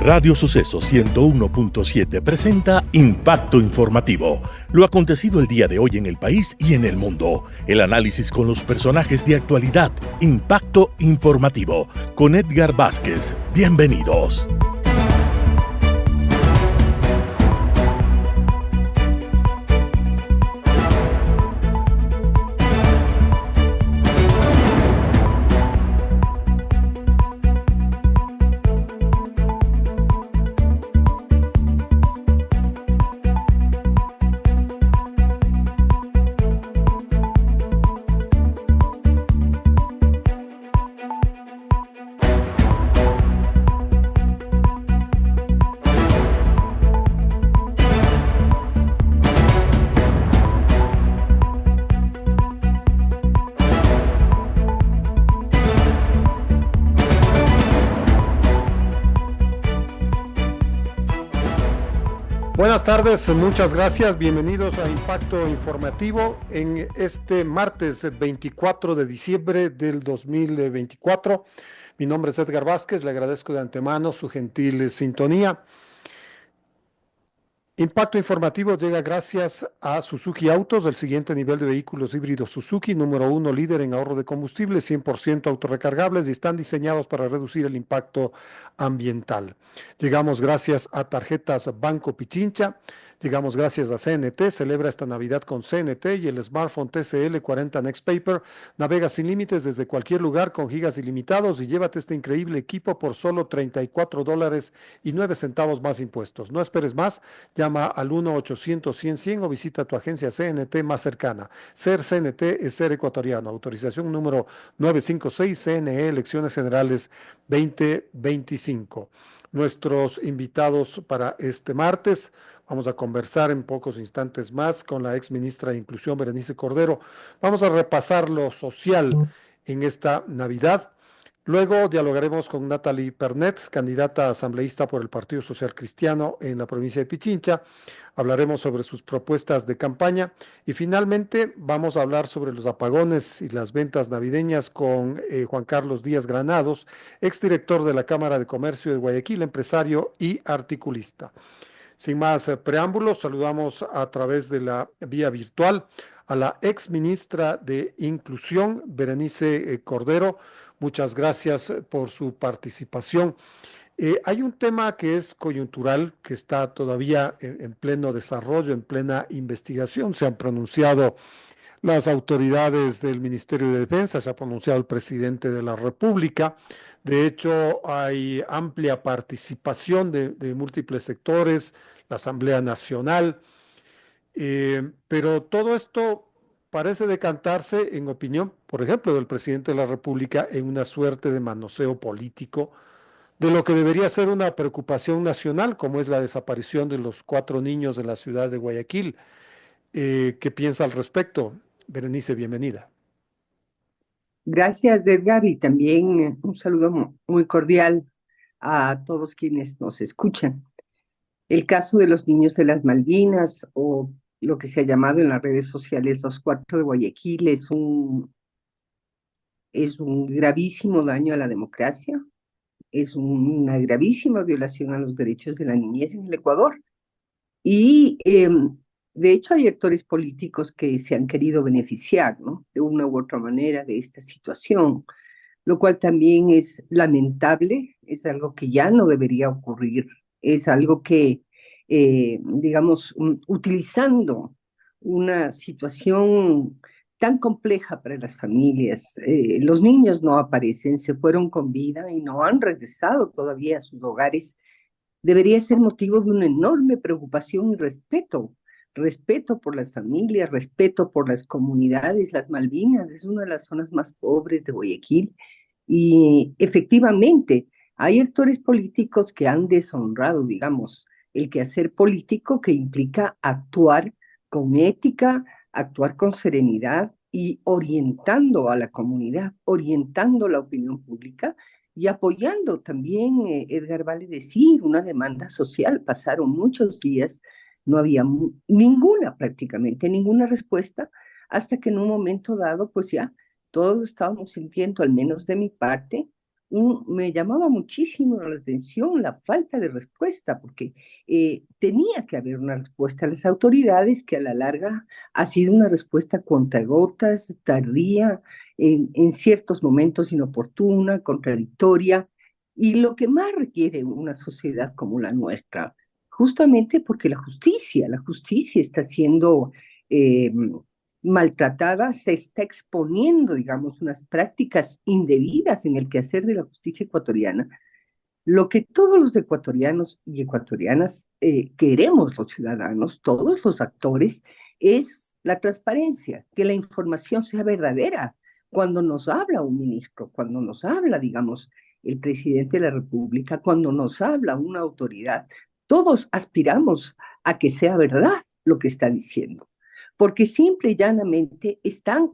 Radio Suceso 101.7 presenta Impacto Informativo. Lo acontecido el día de hoy en el país y en el mundo. El análisis con los personajes de actualidad. Impacto Informativo. Con Edgar Vázquez. Bienvenidos. Buenas tardes, muchas gracias, bienvenidos a Impacto Informativo en este martes 24 de diciembre del 2024. Mi nombre es Edgar Vázquez, le agradezco de antemano su gentil sintonía. Impacto Informativo llega gracias a Suzuki Autos, del siguiente nivel de vehículos híbridos Suzuki, número 1 líder en ahorro de combustible, 100% autorrecargables y están diseñados para reducir el impacto ambiental. Llegamos gracias a Tarjetas Banco Pichincha, llegamos gracias a CNT, celebra esta Navidad con CNT y el smartphone TCL 40 Next Paper, navega sin límites desde cualquier lugar con gigas ilimitados y llévate este increíble equipo por solo $34.09 más impuestos. No esperes más, llama al 1-800-100-100 o visita tu agencia CNT más cercana. Ser CNT es ser ecuatoriano. Autorización número 956 CNE Elecciones Generales 2025. Nuestros invitados para este martes, vamos a conversar en pocos instantes más con la ex ministra de Inclusión, Berenice Cordero. Vamos a repasar lo social en esta Navidad. Luego dialogaremos con Natalie Pernet, candidata asambleísta por el Partido Social Cristiano en la provincia de Pichincha. Hablaremos sobre sus propuestas de campaña y finalmente vamos a hablar sobre los apagones y las ventas navideñas con Juan Carlos Díaz Granados, exdirector de la Cámara de Comercio de Guayaquil, empresario y articulista. Sin más preámbulos, saludamos a través de la vía virtual a la ex ministra de Inclusión, Berenice Cordero. Muchas gracias por su participación. Hay un tema que es coyuntural, que está todavía en pleno desarrollo, en plena investigación. Se han pronunciado las autoridades del Ministerio de Defensa, se ha pronunciado el presidente de la República. De hecho, hay amplia participación de múltiples sectores, la Asamblea Nacional, pero todo esto parece decantarse, en opinión, por ejemplo, del presidente de la República, en una suerte de manoseo político de lo que debería ser una preocupación nacional, como es la desaparición de los 4 niños de la ciudad de Guayaquil. ¿Qué piensa al respecto? Berenice, bienvenida. Gracias, Edgar, y también un saludo muy cordial a todos quienes nos escuchan. El caso de los niños de las Malvinas, o lo que se ha llamado en las redes sociales los 4 de Guayaquil, es un gravísimo daño a la democracia, es una gravísima violación a los derechos de la niñez en el Ecuador. Y de hecho hay actores políticos que se han querido beneficiar, ¿no?, de una u otra manera de esta situación, lo cual también es lamentable, es algo que ya no debería ocurrir, es algo que, digamos, utilizando una situación tan compleja para las familias, los niños no aparecen, se fueron con vida y no han regresado todavía a sus hogares, debería ser motivo de una enorme preocupación y respeto por las familias, respeto por las comunidades. Las Malvinas es una de las zonas más pobres de Guayaquil y efectivamente hay actores políticos que han deshonrado, digamos, el quehacer político, que implica actuar con ética, actuar con serenidad y orientando a la comunidad, orientando la opinión pública y apoyando también, Edgar, vale decir, una demanda social. Pasaron muchos días, no había prácticamente ninguna respuesta, hasta que en un momento dado, pues ya todos estábamos sintiendo, al menos de mi parte, me llamaba muchísimo la atención la falta de respuesta, porque tenía que haber una respuesta a las autoridades que a la larga ha sido una respuesta cuentagotas, tardía, en ciertos momentos inoportuna, contradictoria, y lo que más requiere una sociedad como la nuestra, justamente porque la justicia está siendo maltratada, se está exponiendo, digamos, unas prácticas indebidas en el quehacer de la justicia ecuatoriana. Lo que todos los ecuatorianos y ecuatorianas queremos, los ciudadanos, todos los actores, es la transparencia, que la información sea verdadera. Cuando nos habla un ministro, cuando nos habla, digamos, el presidente de la República, cuando nos habla una autoridad, todos aspiramos a que sea verdad lo que está diciendo, porque simple y llanamente están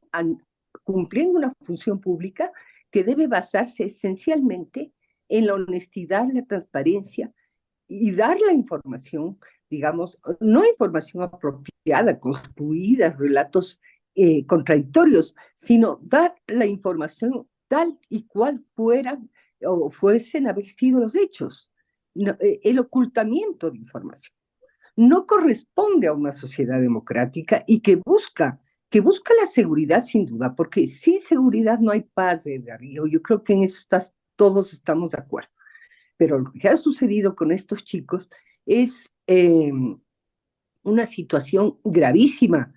cumpliendo una función pública que debe basarse esencialmente en la honestidad, la transparencia y dar la información, digamos, no información apropiada, construida, relatos contradictorios, sino dar la información tal y cual fueran o fuesen haber sido los hechos. No, el ocultamiento de información no corresponde a una sociedad democrática y que busca la seguridad sin duda, porque sin seguridad no hay paz de Darío. Yo creo que en eso todos estamos de acuerdo. Pero lo que ha sucedido con estos chicos es una situación gravísima,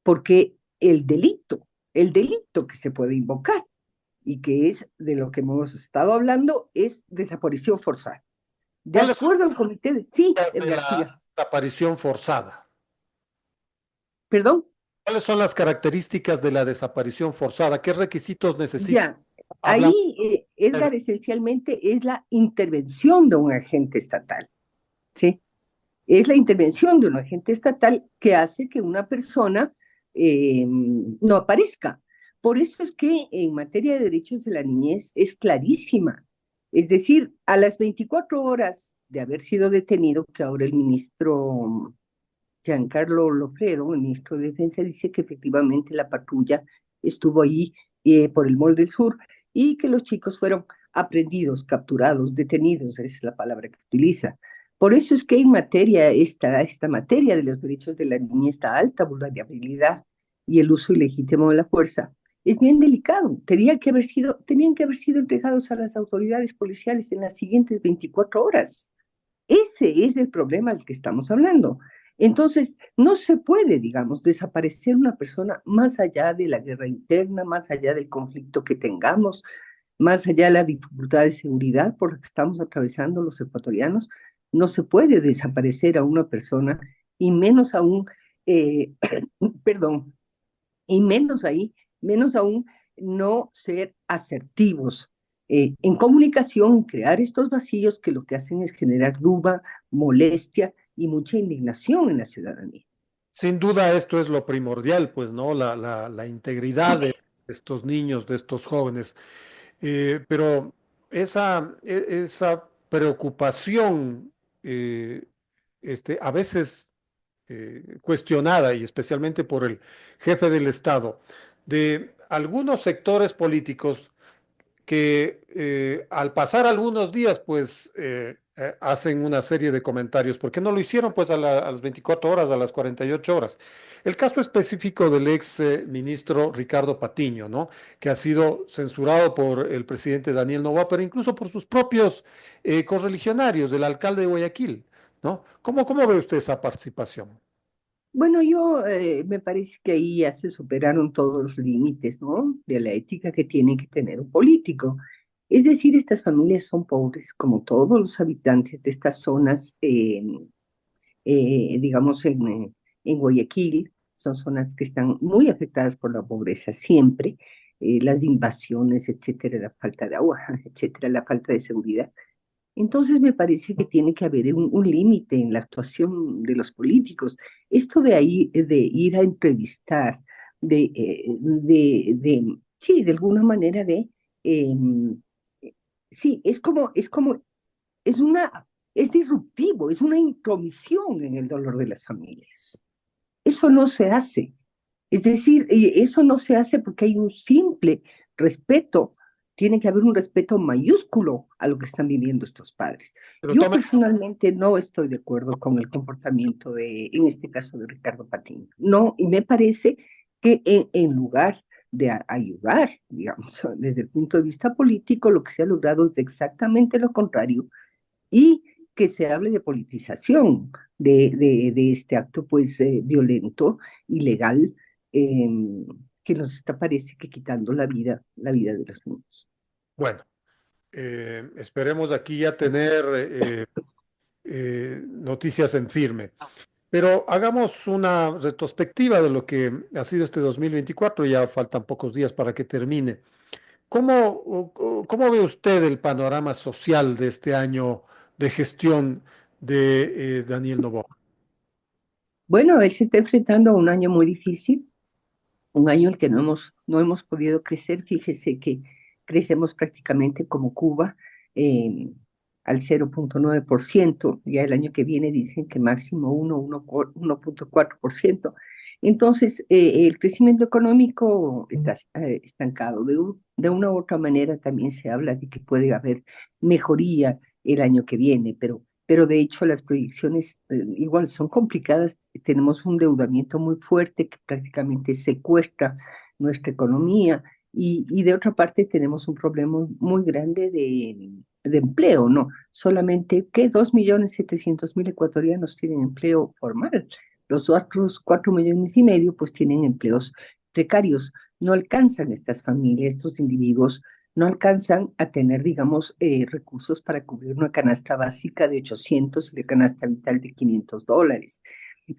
porque el delito que se puede invocar y que es de lo que hemos estado hablando, es desaparición forzada. De ¿Cuáles son acuerdo al comité de... Sí, las de Edgar, siga. la desaparición forzada? Perdón, ¿Cuáles son las características de la desaparición forzada? ¿Qué requisitos necesita? ya. Hablando Ahí, de Edgar, esencialmente es la intervención de un agente estatal, ¿sí? Es la intervención de un agente estatal que hace que una persona no aparezca. Por eso es que en materia de derechos de la niñez es clarísima. Es decir, a las 24 horas de haber sido detenido, que ahora el ministro Giancarlo Lofredo, el ministro de Defensa, dice que efectivamente la patrulla estuvo ahí por el Mall del Sur y que los chicos fueron aprendidos, capturados, detenidos, es la palabra que utiliza. Por eso es que en materia, esta materia de los derechos de la niñez, esta alta vulnerabilidad y el uso ilegítimo de la fuerza, es bien delicado. Tenían que haber sido entregados a las autoridades policiales en las siguientes 24 horas. Ese es el problema del que estamos hablando. Entonces, no se puede, digamos, desaparecer una persona más allá de la guerra interna, más allá del conflicto que tengamos, más allá de la dificultad de seguridad por la que estamos atravesando los ecuatorianos. No se puede desaparecer a una persona y menos aún, eh, perdón, y menos aún no ser asertivos en comunicación, en crear estos vacíos que lo que hacen es generar duda, molestia y mucha indignación en la ciudadanía. Sin duda esto es lo primordial, pues, ¿no? La integridad de estos niños, de estos jóvenes. Pero esa preocupación, a veces cuestionada, y especialmente por el jefe del Estado, de algunos sectores políticos que al pasar algunos días, pues hacen una serie de comentarios. ¿Por qué no lo hicieron pues a las 24 horas, a las 48 horas? El caso específico del ex ministro Ricardo Patiño, ¿no? Que ha sido censurado por el presidente Daniel Noboa, pero incluso por sus propios correligionarios, del alcalde de Guayaquil, ¿no? ¿Cómo ve usted esa participación? Bueno, me parece que ahí ya se superaron todos los límites, ¿no? De la ética que tiene que tener un político. Es decir, estas familias son pobres, como todos los habitantes de estas zonas, digamos, en Guayaquil. Son zonas que están muy afectadas por la pobreza siempre, las invasiones, etcétera, la falta de agua, etcétera, la falta de seguridad. Entonces me parece que tiene que haber un límite en la actuación de los políticos. Esto de ahí, de ir a entrevistar, sí, de alguna manera eh, sí, es una, es disruptivo, es una intromisión en el dolor de las familias. Eso no se hace. Es decir, y eso no se hace porque hay un simple respeto, tiene que haber un respeto mayúsculo a lo que están viviendo estos padres. Pero Yo tome, personalmente no estoy de acuerdo con el comportamiento de, en este caso, de Ricardo Patiño. No, y me parece que en lugar de ayudar, digamos, desde el punto de vista político, lo que se ha logrado es exactamente lo contrario y que se hable de politización de este acto pues violento, ilegal, eh, que nos está parece que quitando la vida de los niños. bueno, esperemos aquí ya tener noticias en firme. Pero hagamos una retrospectiva de lo que ha sido este 2024. Ya faltan pocos días para que termine. ¿Cómo ve usted el panorama social de este año de gestión de Daniel Noboa? Bueno, él se está enfrentando a un año muy difícil, un año en el que no hemos podido crecer. Fíjese que crecemos prácticamente como Cuba, eh, al 0,9%. Ya el año que viene dicen que máximo 1,4%. Entonces, el crecimiento económico está estancado. De una u otra manera también se habla de que puede haber mejoría el año que viene, pero de hecho las proyecciones igual son complicadas. Tenemos un endeudamiento muy fuerte que prácticamente secuestra nuestra economía y de otra parte tenemos un problema muy grande de empleo, ¿no? Solamente que 2.700.000 ecuatorianos tienen empleo formal. Los otros 4,5 millones pues tienen empleos precarios. No alcanzan estas familias, estos individuos, no alcanzan a tener, digamos, recursos para cubrir una canasta básica de 800 y la canasta vital de $500.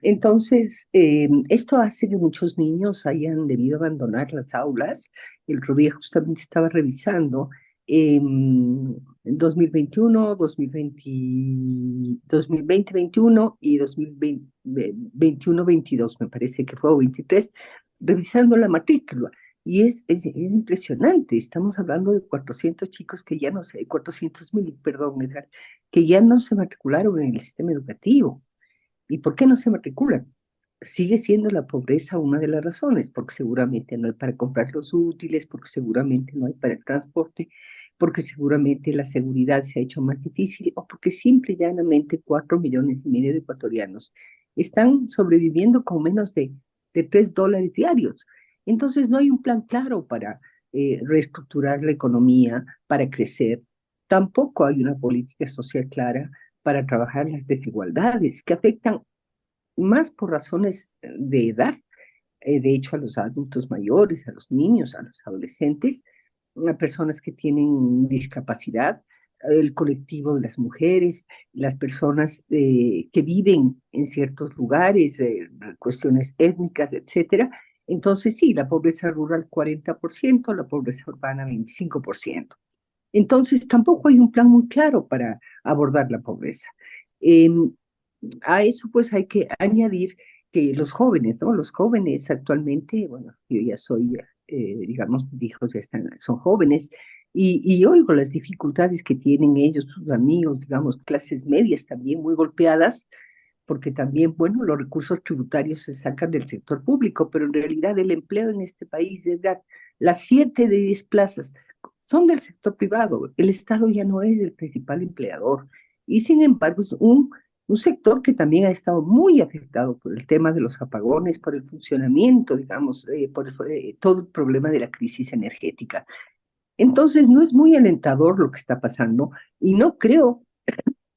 Entonces, esto hace que muchos niños hayan debido abandonar las aulas. El otro día justamente estaba revisando eh, 2021, 2020-21 y 2021-22, me parece que fue, o 23, revisando la matrícula. Y es impresionante, estamos hablando de 400 chicos que ya no se, 400.000, perdón, Edgar, que ya no se matricularon en el sistema educativo. ¿Y por qué no se matriculan? Sigue siendo la pobreza una de las razones, porque seguramente no hay para comprar los útiles, porque seguramente no hay para el transporte, porque seguramente la seguridad se ha hecho más difícil, o porque simple y llanamente 4,5 millones de ecuatorianos están sobreviviendo con menos de $3 diarios. Entonces no hay un plan claro para reestructurar la economía, para crecer. Tampoco hay una política social clara para trabajar las desigualdades que afectan más por razones de edad, de hecho a los adultos mayores, a los niños, a los adolescentes, a personas que tienen discapacidad, el colectivo de las mujeres, las personas que viven en ciertos lugares, cuestiones étnicas, etcétera. Entonces sí, la pobreza rural 40%, la pobreza urbana 25%. Entonces tampoco hay un plan muy claro para abordar la pobreza. Eh, a eso pues hay que añadir que los jóvenes, ¿no? Los jóvenes actualmente, bueno, yo ya soy, digamos, mis hijos ya son jóvenes y oigo las dificultades que tienen ellos, sus amigos, digamos, clases medias también muy golpeadas, porque también, bueno, los recursos tributarios se sacan del sector público, pero en realidad el empleo en este país, Edgar, las 7 de 10 plazas son del sector privado. El Estado ya no es el principal empleador. Y sin embargo, es un sector que también ha estado muy afectado por el tema de los apagones, por el funcionamiento, digamos, todo el problema de la crisis energética. Entonces, no es muy alentador lo que está pasando y no creo,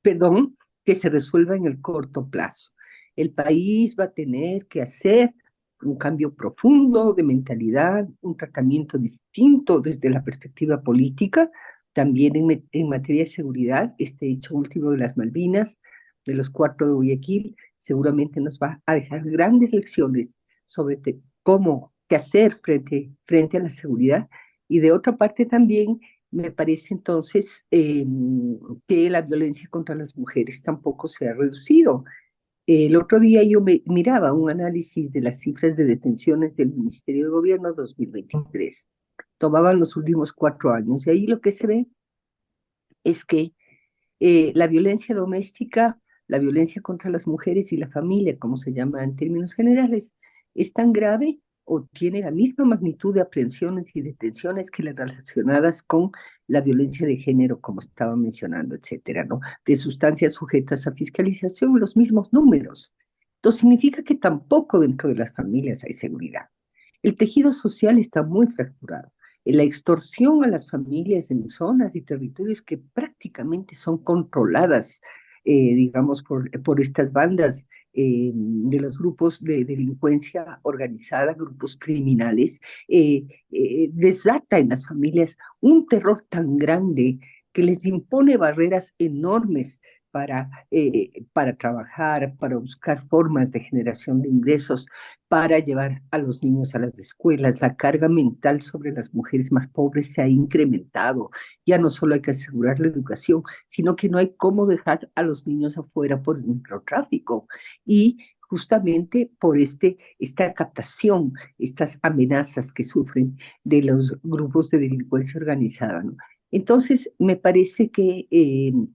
perdón, que se resuelva en el corto plazo. El país va a tener que hacer un cambio profundo de mentalidad, un tratamiento distinto desde la perspectiva política, también en materia de seguridad. Este hecho último de las Malvinas, de los 4 de Guayaquil, seguramente nos va a dejar grandes lecciones sobre cómo, qué hacer frente a la seguridad. Y de otra parte también me parece entonces que la violencia contra las mujeres tampoco se ha reducido. El otro día yo miraba un análisis de las cifras de detenciones del Ministerio de Gobierno 2023. Tomaban los últimos 4 años y ahí lo que se ve es que la violencia doméstica, la violencia contra las mujeres y la familia, como se llama en términos generales, es tan grave o tiene la misma magnitud de aprehensiones y detenciones que las relacionadas con la violencia de género, como estaba mencionando, etcétera, ¿no? De sustancias sujetas a fiscalización, los mismos números. Entonces significa que tampoco dentro de las familias hay seguridad. El tejido social está muy fracturado. La extorsión a las familias en zonas y territorios que prácticamente son controladas, digamos, por estas bandas de los grupos de delincuencia organizada, grupos criminales, desata en las familias un terror tan grande que les impone barreras enormes para trabajar, para buscar formas de generación de ingresos, para llevar a los niños a las escuelas. La carga mental sobre las mujeres más pobres se ha incrementado. Ya no solo hay que asegurar la educación, sino que no hay cómo dejar a los niños afuera por el microtráfico. Y justamente por esta captación, estas amenazas que sufren de los grupos de delincuencia organizada, ¿no? Entonces, me parece que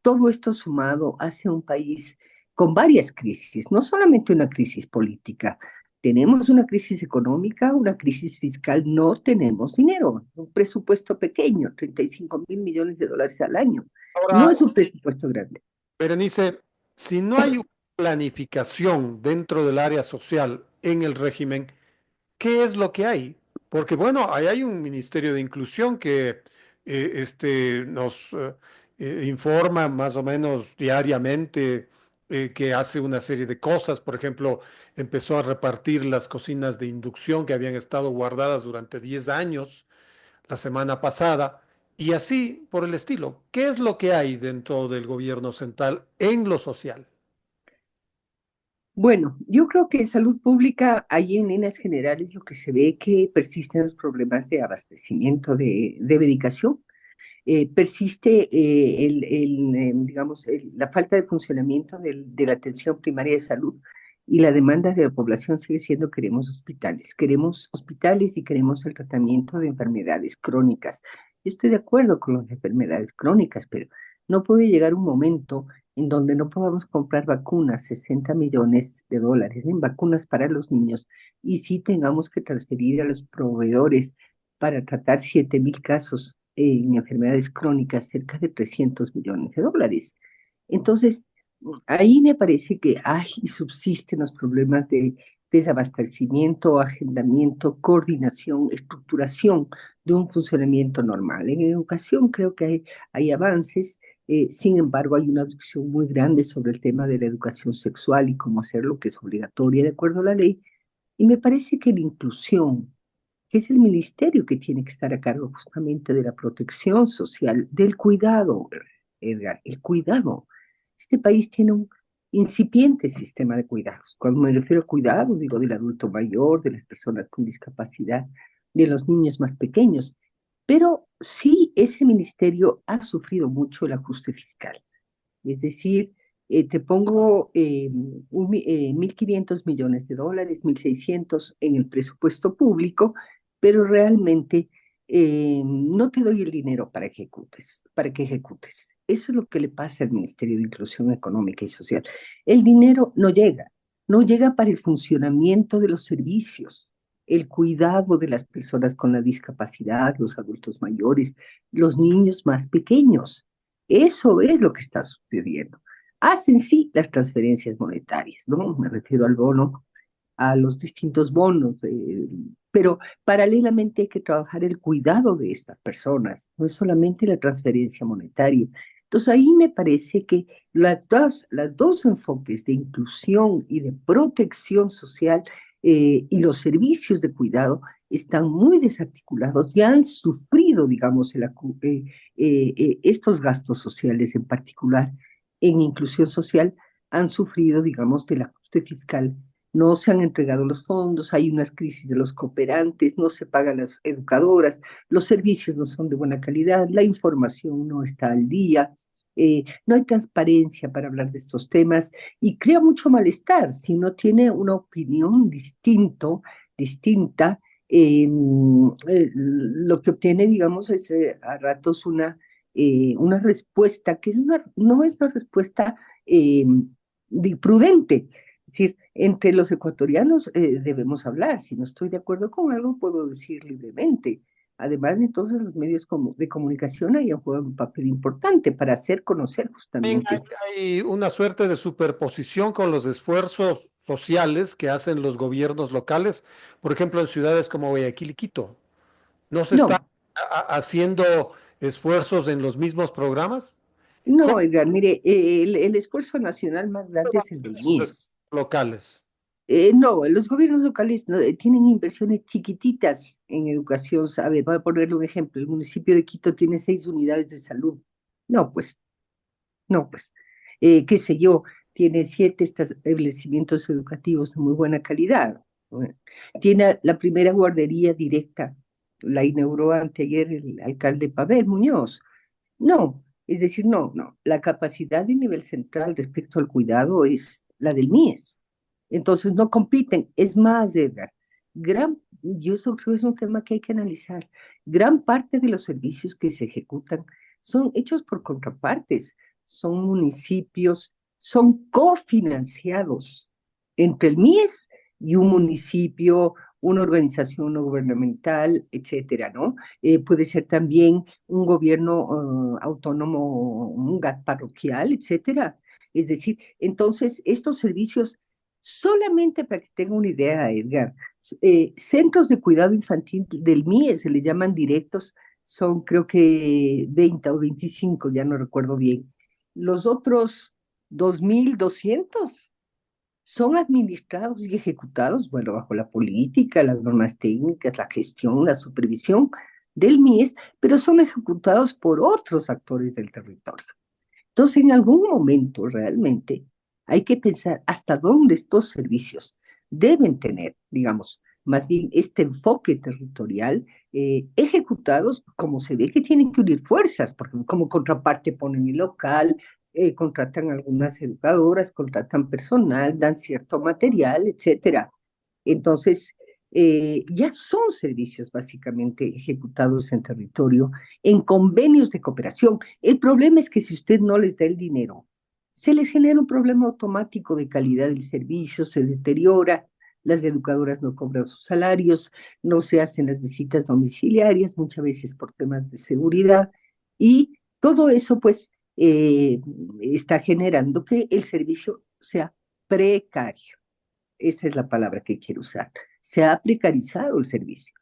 todo esto sumado hace un país con varias crisis, no solamente una crisis política. Tenemos una crisis económica, una crisis fiscal, no tenemos dinero, un presupuesto pequeño, 35.000 millones de dólares al año. No Ahora, es un presupuesto grande. Berenice, si no hay una planificación dentro del área social en el régimen, ¿qué es lo que hay? Porque bueno, ahí hay un Ministerio de Inclusión que nos informa más o menos diariamente, que hace una serie de cosas. Por ejemplo, empezó a repartir las cocinas de inducción que habían estado guardadas durante 10 años la semana pasada, y así por el estilo. ¿Qué es lo que hay dentro del gobierno central en lo social? Bueno, yo creo que en salud pública, ahí en líneas generales, lo que se ve que persisten los problemas de abastecimiento de medicación. Persiste digamos, la falta de funcionamiento de la atención primaria de salud, y la demanda de la población sigue siendo: queremos hospitales y queremos el tratamiento de enfermedades crónicas. Yo estoy de acuerdo con las enfermedades crónicas, pero no puede llegar un momento en donde no podamos comprar vacunas, 60 millones de dólares en vacunas para los niños, y sí tengamos que transferir a los proveedores para tratar 7.000 casos en enfermedades crónicas, cerca de 300 millones de dólares. Entonces, ahí me parece que hay y subsisten los problemas de desabastecimiento, agendamiento, coordinación, estructuración de un funcionamiento normal. En educación creo que hay avances. Sin embargo, hay una discusión muy grande sobre el tema de la educación sexual y cómo hacerlo, que es obligatoria de acuerdo a la ley. Y me parece que la inclusión, que es el ministerio que tiene que estar a cargo justamente de la protección social, del cuidado, Edgar, el cuidado. Este país tiene un incipiente sistema de cuidados. Cuando me refiero a cuidado, digo del adulto mayor, de las personas con discapacidad, de los niños más pequeños. Pero sí, ese ministerio ha sufrido mucho el ajuste fiscal. Es decir, te pongo 1.500 millones de dólares, 1.600 en el presupuesto público, pero realmente no te doy el dinero para que ejecutes. Eso es lo que le pasa al Ministerio de Inclusión Económica y Social. El dinero no llega para el funcionamiento de los servicios, el cuidado de las personas con la discapacidad, los adultos mayores, los niños más pequeños. Eso es lo que está sucediendo. Hacen sí las transferencias monetarias, ¿no? Me refiero al bono, a los distintos bonos, pero paralelamente hay que trabajar el cuidado de estas personas, no es solamente la transferencia monetaria. Entonces ahí me parece que las dos enfoques de inclusión y de protección social, y los servicios de cuidado están muy desarticulados y han sufrido, digamos, estos gastos sociales en particular en inclusión social, han sufrido, digamos, del ajuste fiscal. No se han entregado los fondos, hay unas crisis de los cooperantes, no se pagan las educadoras, los servicios no son de buena calidad, la información no está al día, no hay transparencia para hablar de estos temas, y crea mucho malestar si no tiene una opinión distinta. Lo que obtiene, digamos, es a ratos una respuesta que no es una respuesta prudente, decir, entre los ecuatorianos debemos hablar. Si no estoy de acuerdo con algo, puedo decir libremente. Además, entonces los medios de comunicación ahí juegan un papel importante para hacer conocer También justamente. hay una suerte de superposición con los esfuerzos sociales que hacen los gobiernos locales, por ejemplo, en ciudades como Guayaquil y Quito. ¿No se está No, haciendo esfuerzos en los mismos programas? no, ¿Cómo Edgar, mire, el esfuerzo nacional más grande van es el del esos esfuerzos MIES. locales? No, los gobiernos locales no, tienen inversiones chiquititas en educación. A ver, voy a ponerle un ejemplo. El municipio de Quito tiene 6 unidades de salud. No, pues, no, pues, qué sé yo, tiene 7 establecimientos educativos de muy buena calidad. Bueno, tiene la primera guardería directa, la inauguró anteayer el alcalde Pavel Muñoz. No, es decir, no, no. La capacidad de nivel central respecto al cuidado es la del MIES. Entonces no compiten. Es más, Edgar, yo eso creo que es un tema que hay que analizar. Gran parte de los servicios que se ejecutan son hechos por contrapartes, son municipios, son cofinanciados entre el MIES y un municipio, una organización no gubernamental, etcétera, ¿no? Puede ser también un gobierno autónomo, un GAT parroquial, etcétera. Es decir, entonces estos servicios, solamente para que tenga una idea, Edgar, centros de cuidado infantil del MIE se le llaman directos, son creo que 20 o 25, ya no recuerdo bien. Los otros 2.200 son administrados y ejecutados, bueno, bajo la política, las normas técnicas, la gestión, la supervisión del MIES, pero son ejecutados por otros actores del territorio. Entonces, en algún momento realmente hay que pensar hasta dónde estos servicios deben tener, digamos, más bien este enfoque territorial, ejecutados como se ve que tienen que unir fuerzas, porque como contraparte ponen el local, contratan algunas educadoras, contratan personal, dan cierto material, etcétera. Entonces, ya son servicios básicamente ejecutados en territorio, en convenios de cooperación. El problema es que si usted no les da el dinero, se les genera un problema automático de calidad del servicio, se deteriora, las educadoras no cobran sus salarios, no se hacen las visitas domiciliarias, muchas veces por temas de seguridad, y todo eso pues está generando que el servicio sea precario. Esa es la palabra que quiero usar. Se ha precarizado el servicio.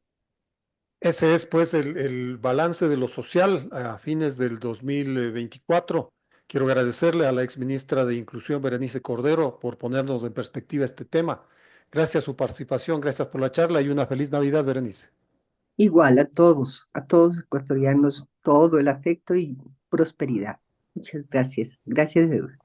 Ese es pues el balance de lo social a fines del 2024. Quiero agradecerle a la ex ministra de Inclusión, Berenice Cordero, por ponernos en perspectiva este tema. Gracias a su participación, gracias por la charla y una feliz Navidad, Berenice. Igual a todos los ecuatorianos, todo el afecto y prosperidad. Muchas gracias. Gracias, Eduardo.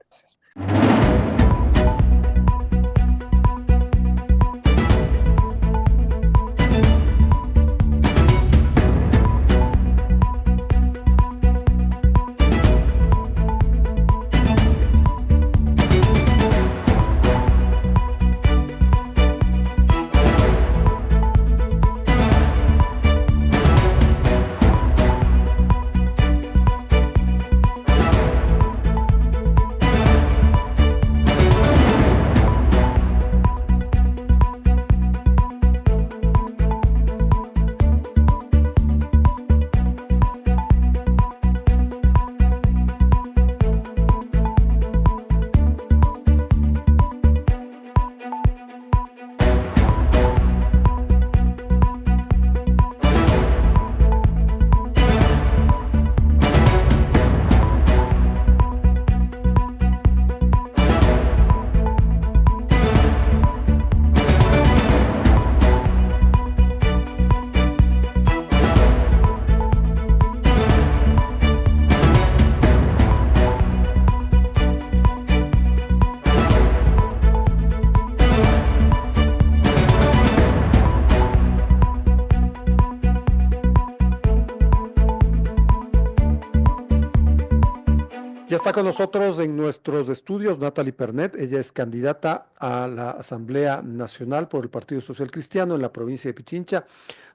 Ya está con nosotros en nuestros estudios Natalie Pernet. Ella es candidata a la Asamblea Nacional por el Partido Social Cristiano en la provincia de Pichincha.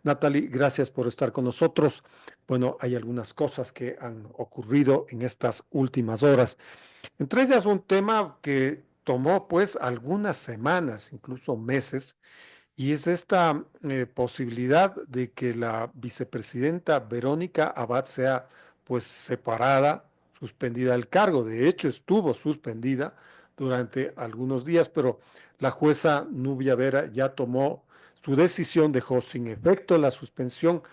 Natalie, gracias por estar con nosotros. Bueno, hay algunas cosas que han ocurrido en estas últimas horas. Entre ellas un tema que tomó pues algunas semanas, incluso meses, y es esta posibilidad de que la vicepresidenta Verónica Abad sea pues separada, suspendida del cargo. De hecho, estuvo suspendida durante algunos días, pero la jueza Nubia Vera ya tomó su decisión, dejó sin efecto la suspensión.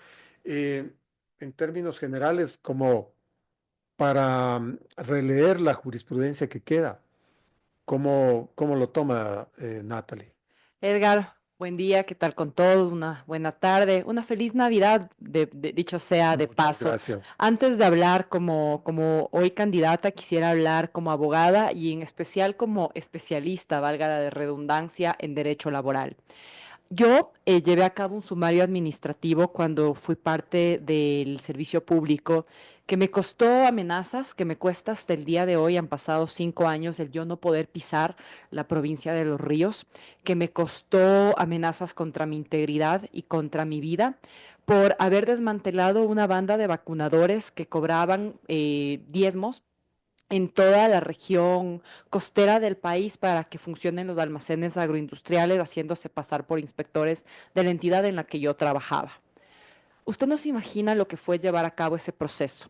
Eh, en términos generales, como para releer la jurisprudencia que queda, ¿cómo lo toma Natalie? Edgar, buen día, ¿qué tal con todos? Una buena tarde, una feliz Navidad, dicho sea de Muchas paso. gracias. Antes de hablar como hoy candidata, quisiera hablar como abogada y en especial como especialista, valga la redundancia, en derecho laboral. Yo llevé a cabo un sumario administrativo cuando fui parte del servicio público que me costó amenazas, que me cuesta hasta el día de hoy, han pasado 5 años, el yo no poder pisar la provincia de Los Ríos, que me costó amenazas contra mi integridad y contra mi vida por haber desmantelado una banda de vacunadores que cobraban diezmos en toda la región costera del país para que funcionen los almacenes agroindustriales, haciéndose pasar por inspectores de la entidad en la que yo trabajaba. Usted no se imagina lo que fue llevar a cabo ese proceso.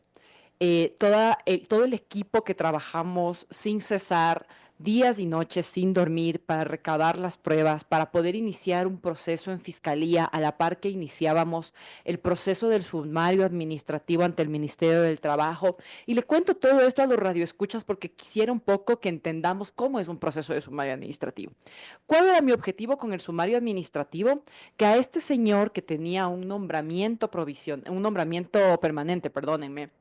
Todo el equipo que trabajamos sin cesar, días y noches sin dormir para recabar las pruebas, para poder iniciar un proceso en fiscalía a la par que iniciábamos el proceso del sumario administrativo ante el Ministerio del Trabajo. Y le cuento todo esto a los radioescuchas porque quisiera un poco que entendamos cómo es un proceso de sumario administrativo. ¿Cuál era mi objetivo con el sumario administrativo? Que a este señor que tenía un nombramiento permanente, perdónenme,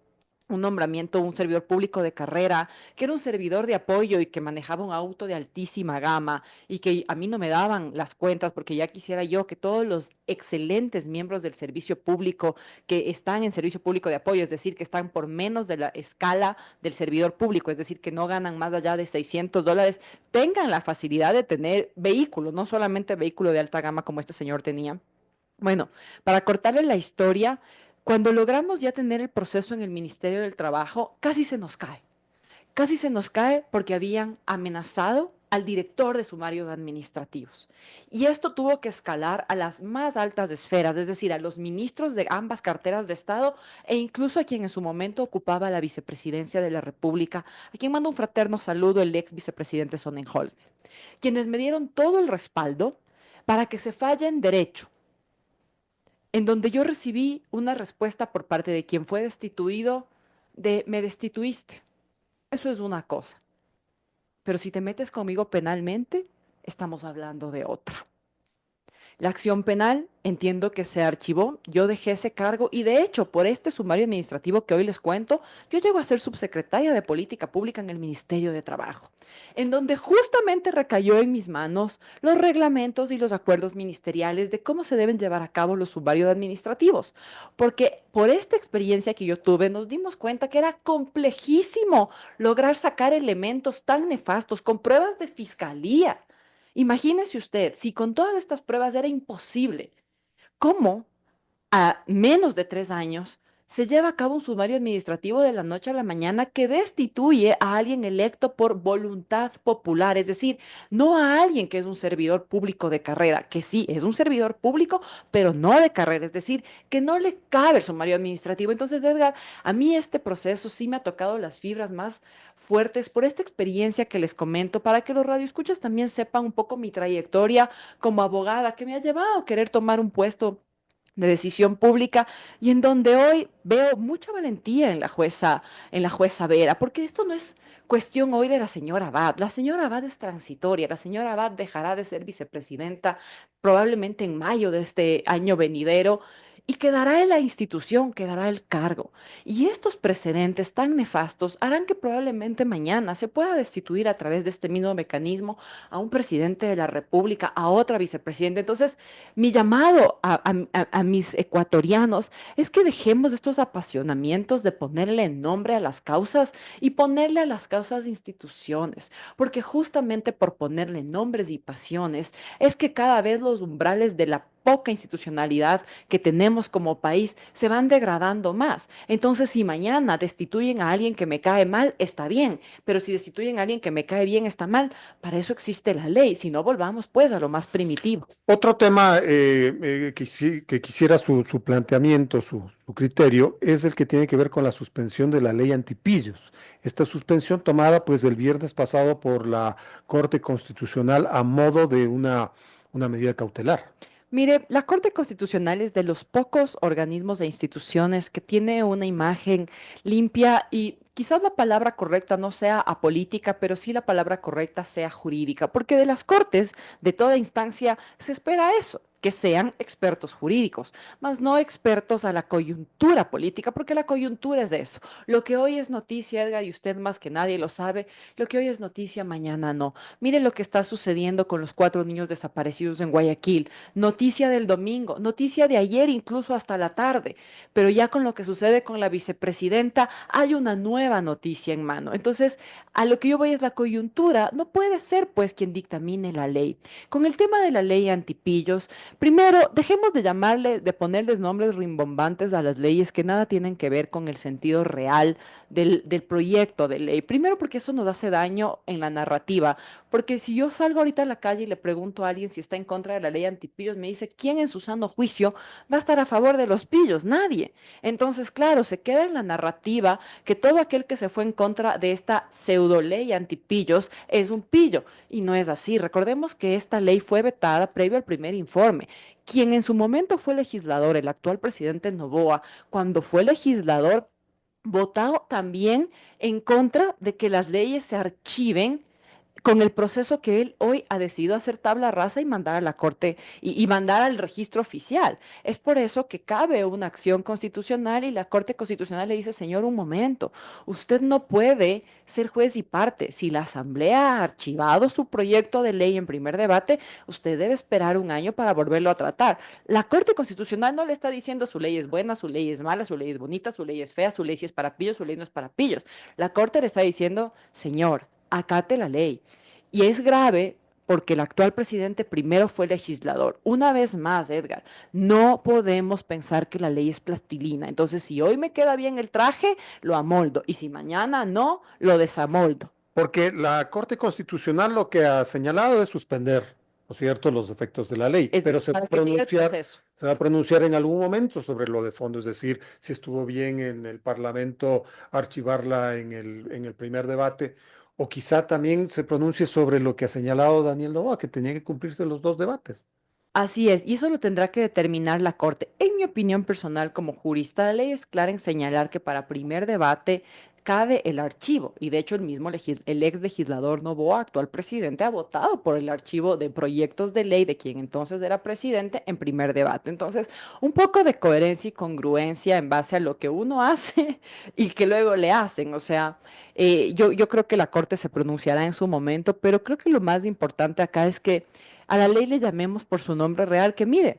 un nombramiento, un servidor público de carrera, que era un servidor de apoyo y que manejaba un auto de altísima gama y que a mí no me daban las cuentas porque ya quisiera yo que todos los excelentes miembros del servicio público que están en servicio público de apoyo, es decir, que están por menos de la escala del servidor público, es decir, que no ganan más allá de $600, tengan la facilidad de tener vehículos, no solamente vehículo de alta gama como este señor tenía. Bueno, para cortarle la historia, cuando logramos ya tener el proceso en el Ministerio del Trabajo, casi se nos cae. Casi se nos cae porque habían amenazado al director de sumarios administrativos. Y esto tuvo que escalar a las más altas esferas, es decir, a los ministros de ambas carteras de Estado e incluso a quien en su momento ocupaba la vicepresidencia de la República, a quien mando un fraterno saludo el ex vicepresidente Sonnenholz, quienes me dieron todo el respaldo para que se falle en derecho en donde yo recibí una respuesta por parte de quien fue destituido de me destituiste. Eso es una cosa. Pero si te metes conmigo penalmente, estamos hablando de otra. La acción penal entiendo que se archivó, yo dejé ese cargo y de hecho por este sumario administrativo que hoy les cuento, yo llego a ser subsecretaria de Política Pública en el Ministerio de Trabajo, en donde justamente recayó en mis manos los reglamentos y los acuerdos ministeriales de cómo se deben llevar a cabo los sumarios administrativos, porque por esta experiencia que yo tuve nos dimos cuenta que era complejísimo lograr sacar elementos tan nefastos con pruebas de fiscalía. Imagínese usted, si con todas estas pruebas era imposible, ¿cómo a menos de 3 años se lleva a cabo un sumario administrativo de la noche a la mañana que destituye a alguien electo por voluntad popular? Es decir, no a alguien que es un servidor público de carrera, que sí es un servidor público, pero no de carrera, es decir, que no le cabe el sumario administrativo. Entonces, Edgar, a mí este proceso sí me ha tocado las fibras más fuertes por esta experiencia que les comento, para que los radioescuchas también sepan un poco mi trayectoria como abogada que me ha llevado a querer tomar un puesto de decisión pública y en donde hoy veo mucha valentía en la jueza Vera, porque esto no es cuestión hoy de la señora Abad. La señora Abad es transitoria, la señora Abad dejará de ser vicepresidenta probablemente en mayo de este año venidero y quedará en la institución, quedará el cargo. Y estos precedentes tan nefastos harán que probablemente mañana se pueda destituir a través de este mismo mecanismo a un presidente de la República, a otra vicepresidenta. Entonces, mi llamado a mis ecuatorianos es que dejemos estos apasionamientos de ponerle nombre a las causas y ponerle a las causas instituciones, porque justamente por ponerle nombres y pasiones es que cada vez los umbrales de la poca institucionalidad que tenemos como país se van degradando más. Entonces, si mañana destituyen a alguien que me cae mal, está bien, pero si destituyen a alguien que me cae bien, está mal. Para eso existe la ley, si no volvamos pues a lo más primitivo. Otro tema que quisiera su planteamiento, su criterio, es el que tiene que ver con la suspensión de la ley antipillos. Esta suspensión tomada pues el viernes pasado por la Corte Constitucional a modo de una medida cautelar. Mire, la Corte Constitucional es de los pocos organismos e instituciones que tiene una imagen limpia y quizás la palabra correcta no sea apolítica, pero sí la palabra correcta sea jurídica, porque de las Cortes, de toda instancia, se espera eso, que sean expertos jurídicos, más no expertos a la coyuntura política, porque la coyuntura es de eso. Lo que hoy es noticia, Edgar, y usted más que nadie lo sabe, lo que hoy es noticia, mañana no. Mire lo que está sucediendo con los 4 niños desaparecidos en Guayaquil. Noticia del domingo, noticia de ayer, incluso hasta la tarde, pero ya con lo que sucede con la vicepresidenta hay una nueva noticia en mano. Entonces, a lo que yo voy es la coyuntura, no puede ser pues quien dictamine la ley. Con el tema de la ley antipillos, primero, dejemos de llamarle, de ponerles nombres rimbombantes a las leyes que nada tienen que ver con el sentido real del proyecto de ley. Primero porque eso nos hace daño en la narrativa. Porque si yo salgo ahorita a la calle y le pregunto a alguien si está en contra de la ley antipillos, me dice, ¿quién en su sano juicio va a estar a favor de los pillos? Nadie. Entonces, claro, se queda en la narrativa que todo aquel que se fue en contra de esta pseudo ley antipillos es un pillo. Y no es así. Recordemos que esta ley fue vetada previo al primer informe. Quien en su momento fue legislador, el actual presidente Noboa, cuando fue legislador, votó también en contra de que las leyes se archiven con el proceso que él hoy ha decidido hacer tabla rasa y mandar a la Corte y mandar al registro oficial. Es por eso que cabe una acción constitucional y la Corte Constitucional le dice, señor, un momento, usted no puede ser juez y parte. Si la Asamblea ha archivado su proyecto de ley en primer debate, usted debe esperar un año para volverlo a tratar. La Corte Constitucional no le está diciendo su ley es buena, su ley es mala, su ley es bonita, su ley es fea, su ley sí es para pillos, su ley no es para pillos. La Corte le está diciendo, señor, acate la ley. Y es grave porque el actual presidente primero fue legislador. Una vez más, Edgar, no podemos pensar que la ley es plastilina. Entonces, si hoy me queda bien el traje, lo amoldo. Y si mañana no, lo desamoldo. Porque la Corte Constitucional lo que ha señalado es suspender, ¿no es cierto?, los efectos de la ley, Es pero para que siga el proceso. se va a pronunciar en algún momento sobre lo de fondo, es decir, si estuvo bien en el Parlamento archivarla en el primer debate, o quizá también se pronuncie sobre lo que ha señalado Daniel Noboa, que tenía que cumplirse los dos debates. Así es, y eso lo tendrá que determinar la Corte. En mi opinión personal como jurista, la ley es clara en señalar que para primer debate cabe el archivo, y de hecho el mismo el ex legislador Noboa, actual presidente, ha votado por el archivo de proyectos de ley de quien entonces era presidente en primer debate. Entonces, un poco de coherencia y congruencia en base a lo que uno hace y que luego le hacen. O sea, yo creo que la Corte se pronunciará en su momento, pero creo que lo más importante acá es que a la ley le llamemos por su nombre real, que mire,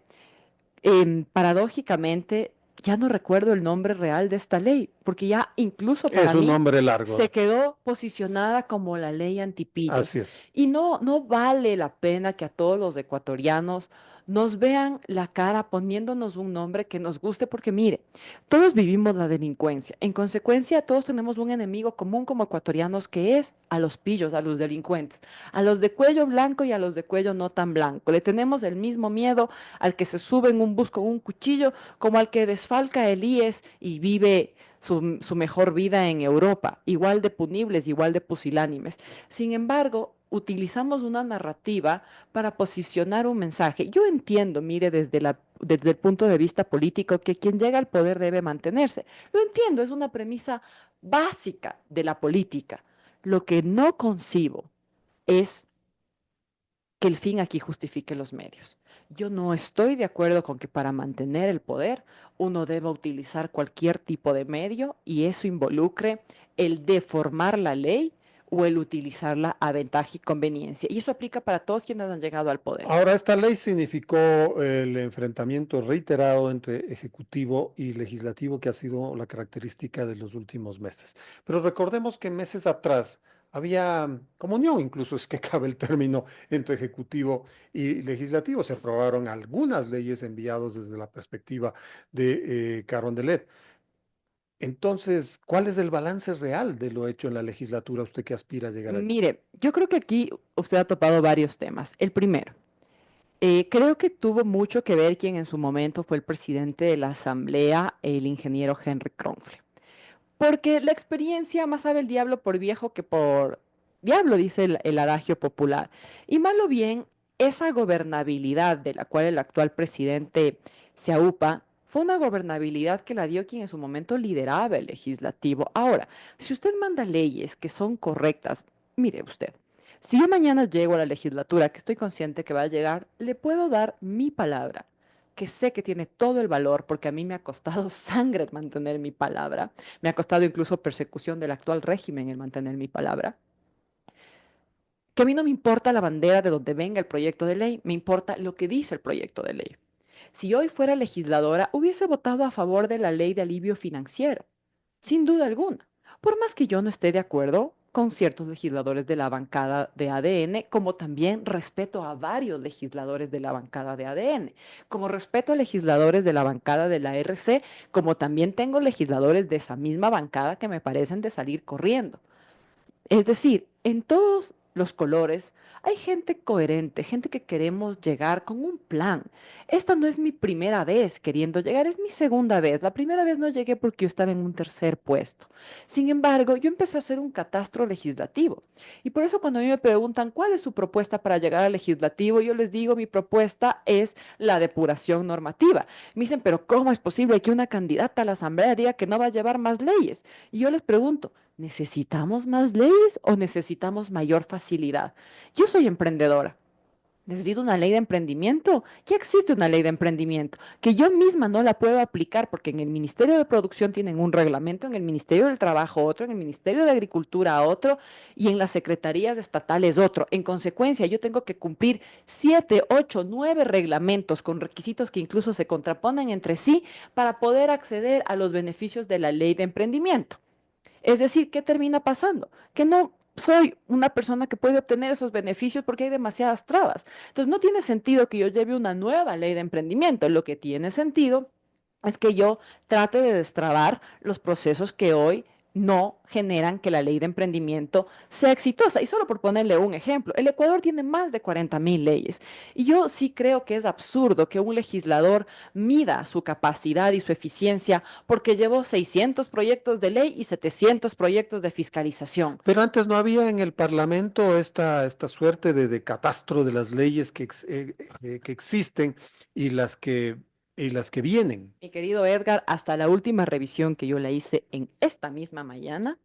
paradójicamente ya no recuerdo el nombre real de esta ley, porque ya incluso Es para un mí nombre se largo, quedó posicionada como la ley antipillos. así es. Y no, no vale la pena que a todos los ecuatorianos nos vean la cara poniéndonos un nombre que nos guste, porque mire, todos vivimos la delincuencia. En consecuencia, todos tenemos un enemigo común como ecuatorianos que es a los pillos, a los delincuentes, a los de cuello blanco y a los de cuello no tan blanco. Le tenemos el mismo miedo al que se sube en un bus con un cuchillo como al que desfalca el IES y vive su mejor vida en Europa, igual de punibles, igual de pusilánimes. Sin embargo, utilizamos una narrativa para posicionar un mensaje. Yo entiendo, mire, desde el punto de vista político, que quien llega al poder debe mantenerse. Lo entiendo, es una premisa básica de la política. Lo que no concibo es que el fin aquí justifique los medios. Yo no estoy de acuerdo con que para mantener el poder uno deba utilizar cualquier tipo de medio y eso involucre el deformar la ley o el utilizarla a ventaja y conveniencia. Y eso aplica para todos quienes han llegado al poder. Ahora, esta ley significó el enfrentamiento reiterado entre ejecutivo y legislativo, que ha sido la característica de los últimos meses. Pero recordemos que meses atrás había comunión, incluso es que cabe el término entre ejecutivo y legislativo. Se aprobaron algunas leyes enviadas desde la perspectiva de Carondelet. Entonces, ¿cuál es el balance real de lo hecho en la legislatura, usted que aspira a llegar allí? Mire, yo creo que aquí usted ha topado varios temas. El primero, creo que tuvo mucho que ver quien en su momento fue el presidente de la Asamblea, el ingeniero Henry Kronfle. Porque la experiencia más sabe el diablo por viejo que por diablo, dice el adagio popular. Y malo bien, esa gobernabilidad de la cual el actual presidente se aupa, fue una gobernabilidad que la dio quien en su momento lideraba el legislativo. Ahora, si usted manda leyes que son correctas, mire usted, si yo mañana llego a la legislatura, que estoy consciente que va a llegar, le puedo dar mi palabra, que sé que tiene todo el valor, porque a mí me ha costado sangre mantener mi palabra, me ha costado incluso persecución del actual régimen el mantener mi palabra, que a mí no me importa la bandera de donde venga el proyecto de ley, me importa lo que dice el proyecto de ley. Si hoy fuera legisladora, hubiese votado a favor de la ley de alivio financiero, sin duda alguna. Por más que yo no esté de acuerdo con ciertos legisladores de la bancada de ADN, como también respeto a varios legisladores de la bancada de ADN, como respeto a legisladores de la bancada de la RC, como también tengo legisladores de esa misma bancada que me parecen de salir corriendo. Es decir, en todos los colores hay gente coherente, gente que queremos llegar con un plan. Esta no es mi primera vez queriendo llegar, es mi segunda vez. La primera vez no llegué porque yo estaba en un tercer puesto. Sin embargo, yo empecé a hacer un catastro legislativo. Y por eso cuando a mí me preguntan cuál es su propuesta para llegar al legislativo, yo les digo mi propuesta es la depuración normativa. Me dicen, pero ¿cómo es posible que una candidata a la asamblea diga que no va a llevar más leyes? Y yo les pregunto, ¿necesitamos más leyes o necesitamos mayor facilidad? Yo soy emprendedora. Necesito una ley de emprendimiento. Ya existe una ley de emprendimiento que yo misma no la puedo aplicar porque en el Ministerio de Producción tienen un reglamento, en el Ministerio del Trabajo otro, en el Ministerio de Agricultura otro y en las secretarías estatales otro. En consecuencia, yo tengo que cumplir 7, 8, 9 reglamentos con requisitos que incluso se contraponen entre sí para poder acceder a los beneficios de la ley de emprendimiento. Es decir, ¿qué termina pasando? Que no soy una persona que puede obtener esos beneficios porque hay demasiadas trabas. Entonces, no tiene sentido que yo lleve una nueva ley de emprendimiento. Lo que tiene sentido es que yo trate de destrabar los procesos que hoy no generan que la ley de emprendimiento sea exitosa. Y solo por ponerle un ejemplo, el Ecuador tiene más de 40.000 leyes. Y yo sí creo que es absurdo que un legislador mida su capacidad y su eficiencia porque llevó 600 proyectos de ley y 700 proyectos de fiscalización. Pero antes no había en el Parlamento esta suerte de catastro de las leyes que existen y las que vienen. Mi querido Edgar, hasta la última revisión que yo la hice en esta misma mañana,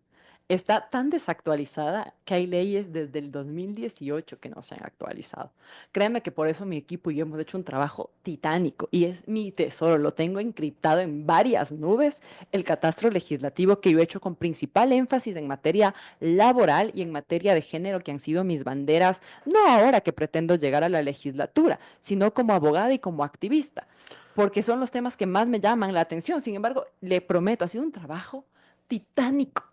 está tan desactualizada que hay leyes desde el 2018 que no se han actualizado. Créeme que por eso mi equipo y yo hemos hecho un trabajo titánico y es mi tesoro. Lo tengo encriptado en varias nubes, el catastro legislativo que yo he hecho con principal énfasis en materia laboral y en materia de género, que han sido mis banderas, no ahora que pretendo llegar a la legislatura, sino como abogada y como activista, porque son los temas que más me llaman la atención. Sin embargo, le prometo, ha sido un trabajo titánico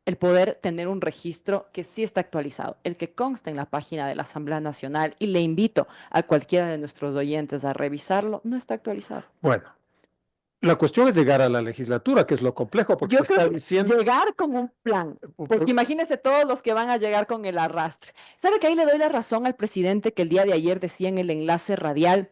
el poder tener un registro que sí está actualizado, el que consta en la página de la Asamblea Nacional, y le invito a cualquiera de nuestros oyentes a revisarlo, no está actualizado. Bueno, la cuestión es llegar a la legislatura, que es lo complejo, porque Yo se creo está que diciendo, llegar con un plan, porque imagínese todos los que van a llegar con el arrastre. ¿Sabe que ahí le doy la razón al presidente que el día de ayer decía en el enlace radial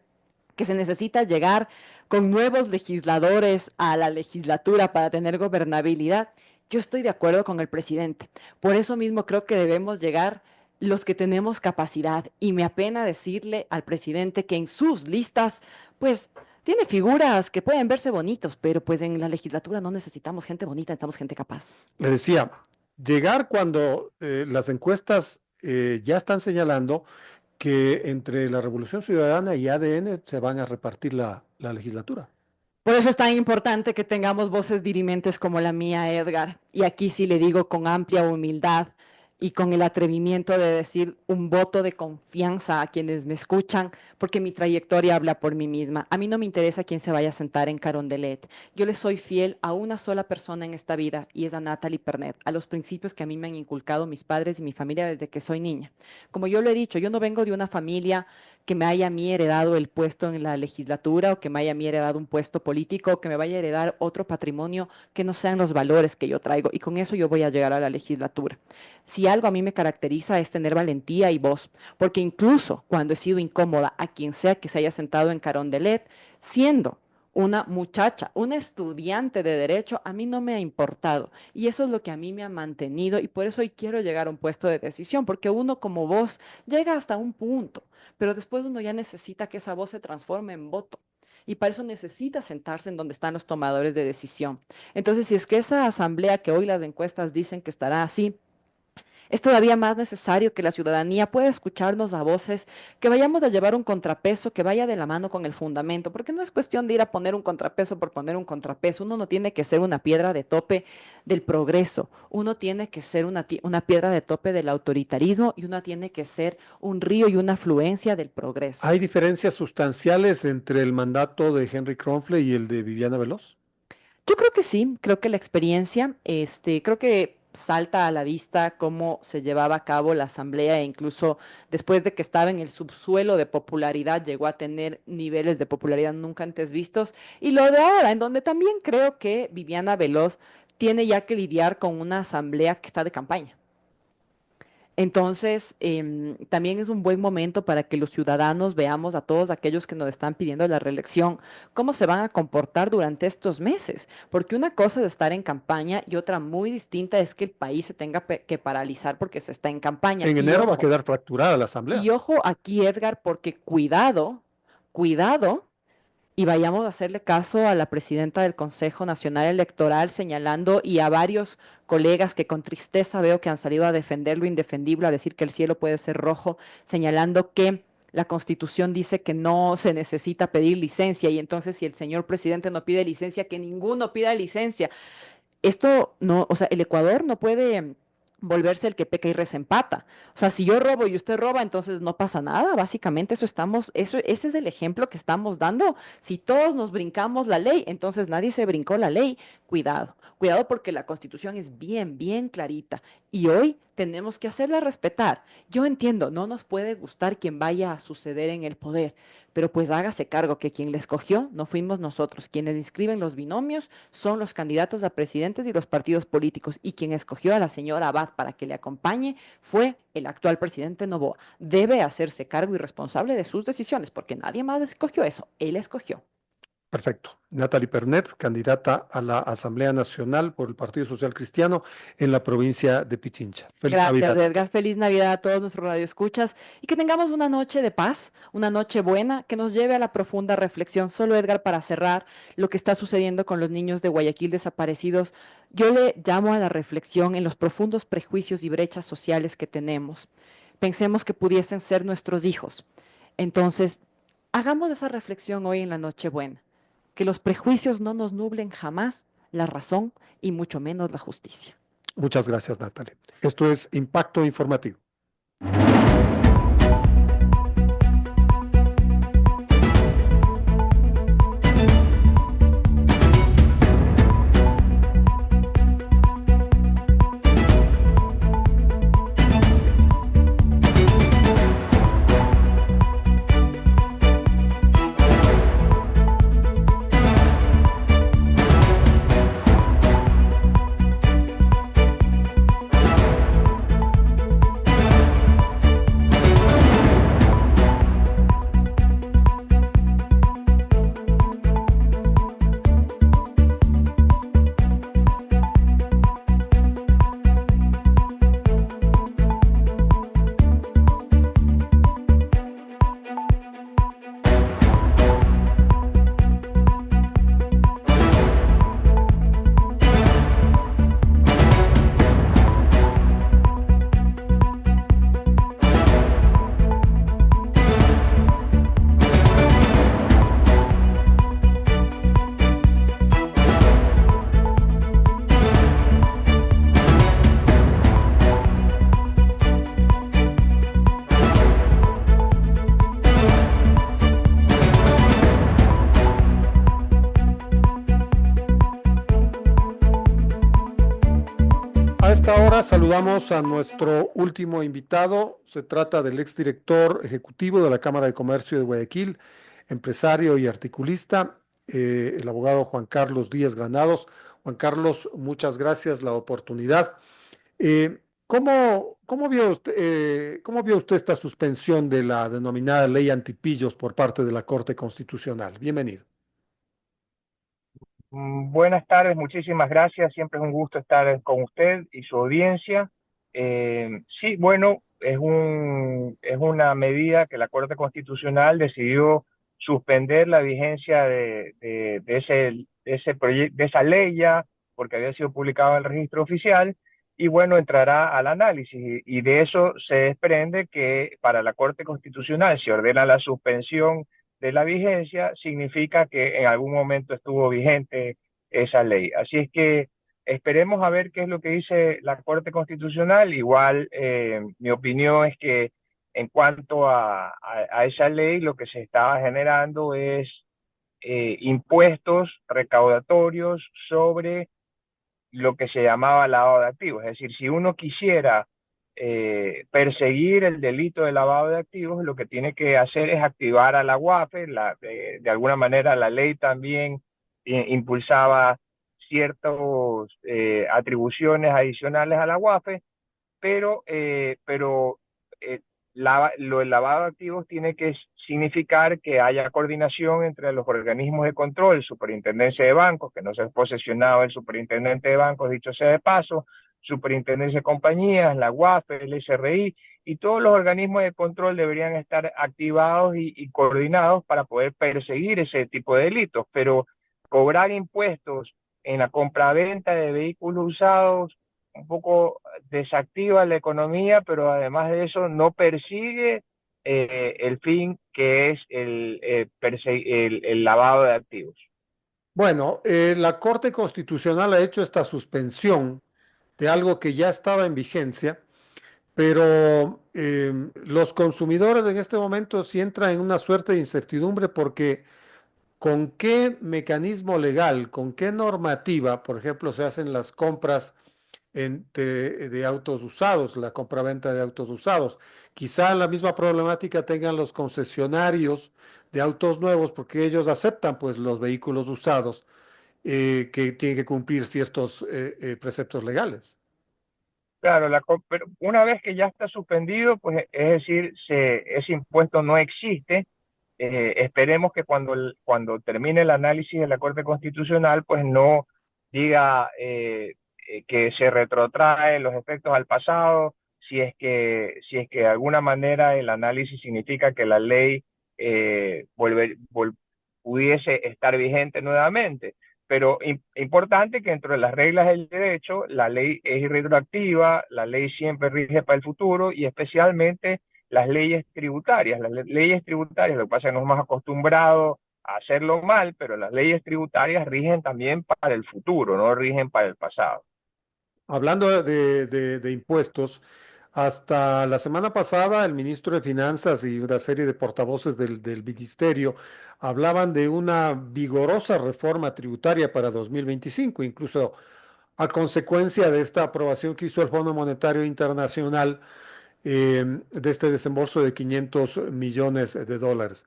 que se necesita llegar con nuevos legisladores a la legislatura para tener gobernabilidad? Yo estoy de acuerdo con el presidente. Por eso mismo creo que debemos llegar los que tenemos capacidad. Y me apena decirle al presidente que en sus listas, pues, tiene figuras que pueden verse bonitos, pero pues en la legislatura no necesitamos gente bonita, necesitamos gente capaz. le decía, llegar cuando las encuestas ya están señalando que entre la Revolución Ciudadana y ADN se van a repartir la legislatura. Por eso es tan importante que tengamos voces dirimentes como la mía, Edgar. Y aquí sí le digo con amplia humildad, y con el atrevimiento de decir un voto de confianza a quienes me escuchan, porque mi trayectoria habla por mí misma. A mí no me interesa quién se vaya a sentar en Carondelet. Yo le soy fiel a una sola persona en esta vida y es a Natalie Pernet, a los principios que a mí me han inculcado mis padres y mi familia desde que soy niña. Como yo lo he dicho, yo no vengo de una familia que me haya a mí heredado el puesto en la legislatura o que me haya a mí heredado un puesto político o que me vaya a heredar otro patrimonio que no sean los valores que yo traigo, y con eso yo voy a llegar a la legislatura. Si algo a mí me caracteriza es tener valentía y voz, porque incluso cuando he sido incómoda a quien sea que se haya sentado en Carondelet, siendo una muchacha, una estudiante de derecho, a mí no me ha importado. Y eso es lo que a mí me ha mantenido, y por eso hoy quiero llegar a un puesto de decisión, porque uno como voz llega hasta un punto, pero después uno ya necesita que esa voz se transforme en voto. Y para eso necesita sentarse en donde están los tomadores de decisión. Entonces, si es que esa asamblea que hoy las encuestas dicen que estará así, es todavía más necesario que la ciudadanía pueda escucharnos a voces, que vayamos a llevar un contrapeso que vaya de la mano con el fundamento, porque no es cuestión de ir a poner un contrapeso por poner un contrapeso. Uno no tiene que ser una piedra de tope del progreso, uno tiene que ser una piedra de tope del autoritarismo, y uno tiene que ser un río y una afluencia del progreso. ¿Hay diferencias sustanciales entre el mandato de Henry Kronfle y el de Viviana Veloz? Yo creo que sí, creo que la experiencia, creo que salta a la vista cómo se llevaba a cabo la asamblea, e incluso después de que estaba en el subsuelo de popularidad, llegó a tener niveles de popularidad nunca antes vistos. Y lo de ahora, en donde también creo que Viviana Veloz tiene ya que lidiar con una asamblea que está de campaña. Entonces, también es un buen momento para que los ciudadanos veamos a todos aquellos que nos están pidiendo la reelección cómo se van a comportar durante estos meses, porque una cosa es estar en campaña y otra muy distinta es que el país se tenga que paralizar porque se está en campaña. En Y enero va a ojo, quedar fracturada la asamblea. y ojo aquí, Edgar, porque cuidado, cuidado, y vayamos a hacerle caso a la presidenta del Consejo Nacional Electoral señalando, y a varios colegas que con tristeza veo que han salido a defender lo indefendible, a decir que el cielo puede ser rojo, señalando que la Constitución dice que no se necesita pedir licencia, y entonces si el señor presidente no pide licencia, que ninguno pida licencia. Esto no, o sea, el Ecuador no puede volverse el que peca y resempata. O sea, si yo robo y usted roba, entonces no pasa nada. Básicamente ese es el ejemplo que estamos dando. Si todos nos brincamos la ley, entonces nadie se brincó la ley. Cuidado, cuidado, porque la Constitución es bien, bien clarita y hoy tenemos que hacerla respetar. Yo entiendo, no nos puede gustar quien vaya a suceder en el poder, pero pues hágase cargo que quien le escogió no fuimos nosotros. Quienes inscriben los binomios son los candidatos a presidentes y los partidos políticos, y quien escogió a la señora Abad para que le acompañe fue el actual presidente Noboa. Debe hacerse cargo y responsable de sus decisiones, porque nadie más escogió eso, él escogió. Perfecto. Natalie Pernet, candidata a la Asamblea Nacional por el Partido Social Cristiano en la provincia de Pichincha. Feliz Gracias, Navidad. Edgar. Feliz Navidad a todos nuestros radioescuchas, y que tengamos una noche de paz, una noche buena, que nos lleve a la profunda reflexión. Solo, Edgar, para cerrar lo que está sucediendo con los niños de Guayaquil desaparecidos, yo le llamo a la reflexión en los profundos prejuicios y brechas sociales que tenemos. Pensemos que pudiesen ser nuestros hijos. Entonces, hagamos esa reflexión hoy en la Nochebuena. Que los prejuicios no nos nublen jamás la razón y mucho menos la justicia. Muchas gracias, Natalie. Esto es Impacto Informativo. A esta hora saludamos a nuestro último invitado. Se trata del exdirector ejecutivo de la Cámara de Comercio de Guayaquil, empresario y articulista, el abogado Juan Carlos Díaz Granados. Juan Carlos, muchas gracias la oportunidad. ¿Cómo vio usted esta suspensión de la denominada ley antipillos por parte de la Corte Constitucional? Bienvenido. Buenas tardes, muchísimas gracias. Siempre es un gusto estar con usted y su audiencia. Sí, bueno, es una medida que la Corte Constitucional decidió suspender la vigencia de esa ley ya, porque había sido publicado en el registro oficial, y bueno, entrará al análisis. Y de eso se desprende que para la Corte Constitucional, si ordena la suspensión de la vigencia, significa que en algún momento estuvo vigente esa ley. Así es que esperemos a ver qué es lo que dice la Corte Constitucional. Igual, mi opinión es que en cuanto a esa ley, lo que se estaba generando es impuestos recaudatorios sobre lo que se llamaba lavado de activos. Es decir, si uno quisiera perseguir el delito de lavado de activos, lo que tiene que hacer es activar a la UAFE. De alguna manera la ley también impulsaba ciertas atribuciones adicionales a la UAFE, pero lo del lavado de activos tiene que significar que haya coordinación entre los organismos de control, superintendencia de bancos, que no se ha posesionado el superintendente de bancos, dicho sea de paso, superintendencia de compañías, la UAFE, el SRI, y todos los organismos de control deberían estar activados y coordinados para poder perseguir ese tipo de delitos. Pero cobrar impuestos en la compraventa de vehículos usados un poco desactiva la economía, pero además de eso no persigue el fin, que es el lavado de activos. Bueno, la Corte Constitucional ha hecho esta suspensión de algo que ya estaba en vigencia, pero los consumidores en este momento sí entran en una suerte de incertidumbre porque ¿con qué mecanismo legal, con qué normativa, por ejemplo, se hacen las compras de autos usados, la compraventa de autos usados? Quizá la misma problemática tengan los concesionarios de autos nuevos porque ellos aceptan pues los vehículos usados que tienen que cumplir ciertos preceptos legales. Claro, pero una vez que ya está suspendido, pues es decir, ese impuesto no existe. Esperemos que cuando termine el análisis de la Corte Constitucional, pues no diga que se retrotrae los efectos al pasado, si es que de alguna manera el análisis significa que la ley pudiese estar vigente nuevamente. Pero importante que dentro de las reglas del derecho, la ley es irretroactiva, la ley siempre rige para el futuro, y especialmente las leyes tributarias. Las leyes tributarias, lo que pasa es que nos hemos acostumbrado a hacerlo mal, pero las leyes tributarias rigen también para el futuro, no rigen para el pasado. Hablando de impuestos, hasta la semana pasada el ministro de Finanzas y una serie de portavoces del ministerio hablaban de una vigorosa reforma tributaria para 2025, incluso a consecuencia de esta aprobación que hizo el Fondo Monetario Internacional de este desembolso de 500 millones de dólares.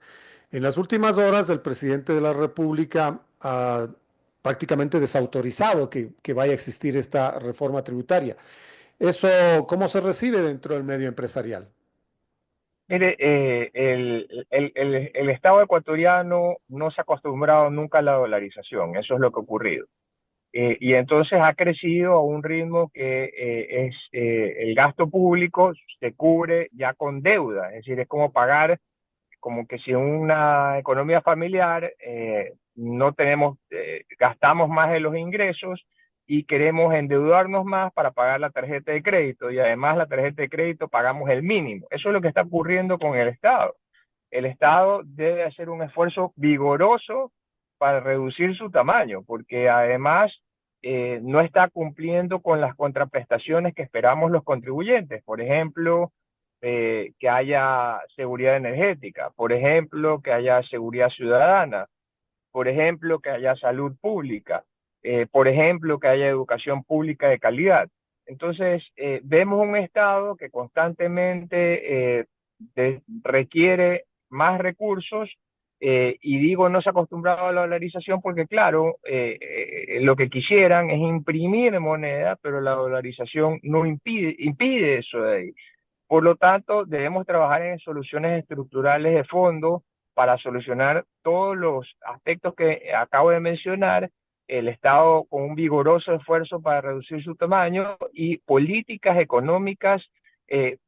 En las últimas horas, el presidente de la República ha prácticamente desautorizado que vaya a existir esta reforma tributaria. ¿Eso cómo se recibe dentro del medio empresarial? Mire, el Estado ecuatoriano no se ha acostumbrado nunca a la dolarización, eso es lo que ha ocurrido. Y entonces ha crecido a un ritmo que el gasto público se cubre ya con deuda, es decir, es como pagar, como que si en una economía familiar no tenemos, gastamos más de los ingresos y queremos endeudarnos más para pagar la tarjeta de crédito, y además la tarjeta de crédito pagamos el mínimo. Eso es lo que está ocurriendo con el Estado. El Estado debe hacer un esfuerzo vigoroso para reducir su tamaño, porque además no está cumpliendo con las contraprestaciones que esperamos los contribuyentes. Por ejemplo, que haya seguridad energética, por ejemplo, que haya seguridad ciudadana, por ejemplo, que haya salud pública, por ejemplo, que haya educación pública de calidad. Entonces, vemos un Estado que constantemente requiere más recursos, y digo, no se ha acostumbrado a la dolarización porque, claro, lo que quisieran es imprimir moneda, pero la dolarización no impide eso de ahí. Por lo tanto, debemos trabajar en soluciones estructurales de fondo para solucionar todos los aspectos que acabo de mencionar, el Estado con un vigoroso esfuerzo para reducir su tamaño y políticas económicas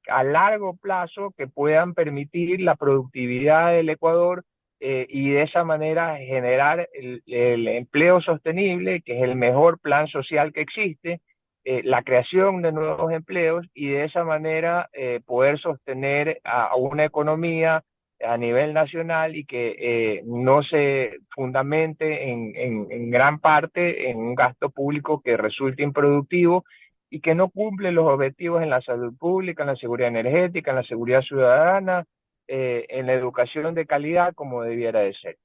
a largo plazo que puedan permitir la productividad del Ecuador, y de esa manera generar el empleo sostenible, que es el mejor plan social que existe, la creación de nuevos empleos y de esa manera poder sostener a una economía a nivel nacional y que no se fundamente en gran parte en un gasto público que resulte improductivo y que no cumple los objetivos en la salud pública, en la seguridad energética, en la seguridad ciudadana, en la educación de calidad como debiera de ser.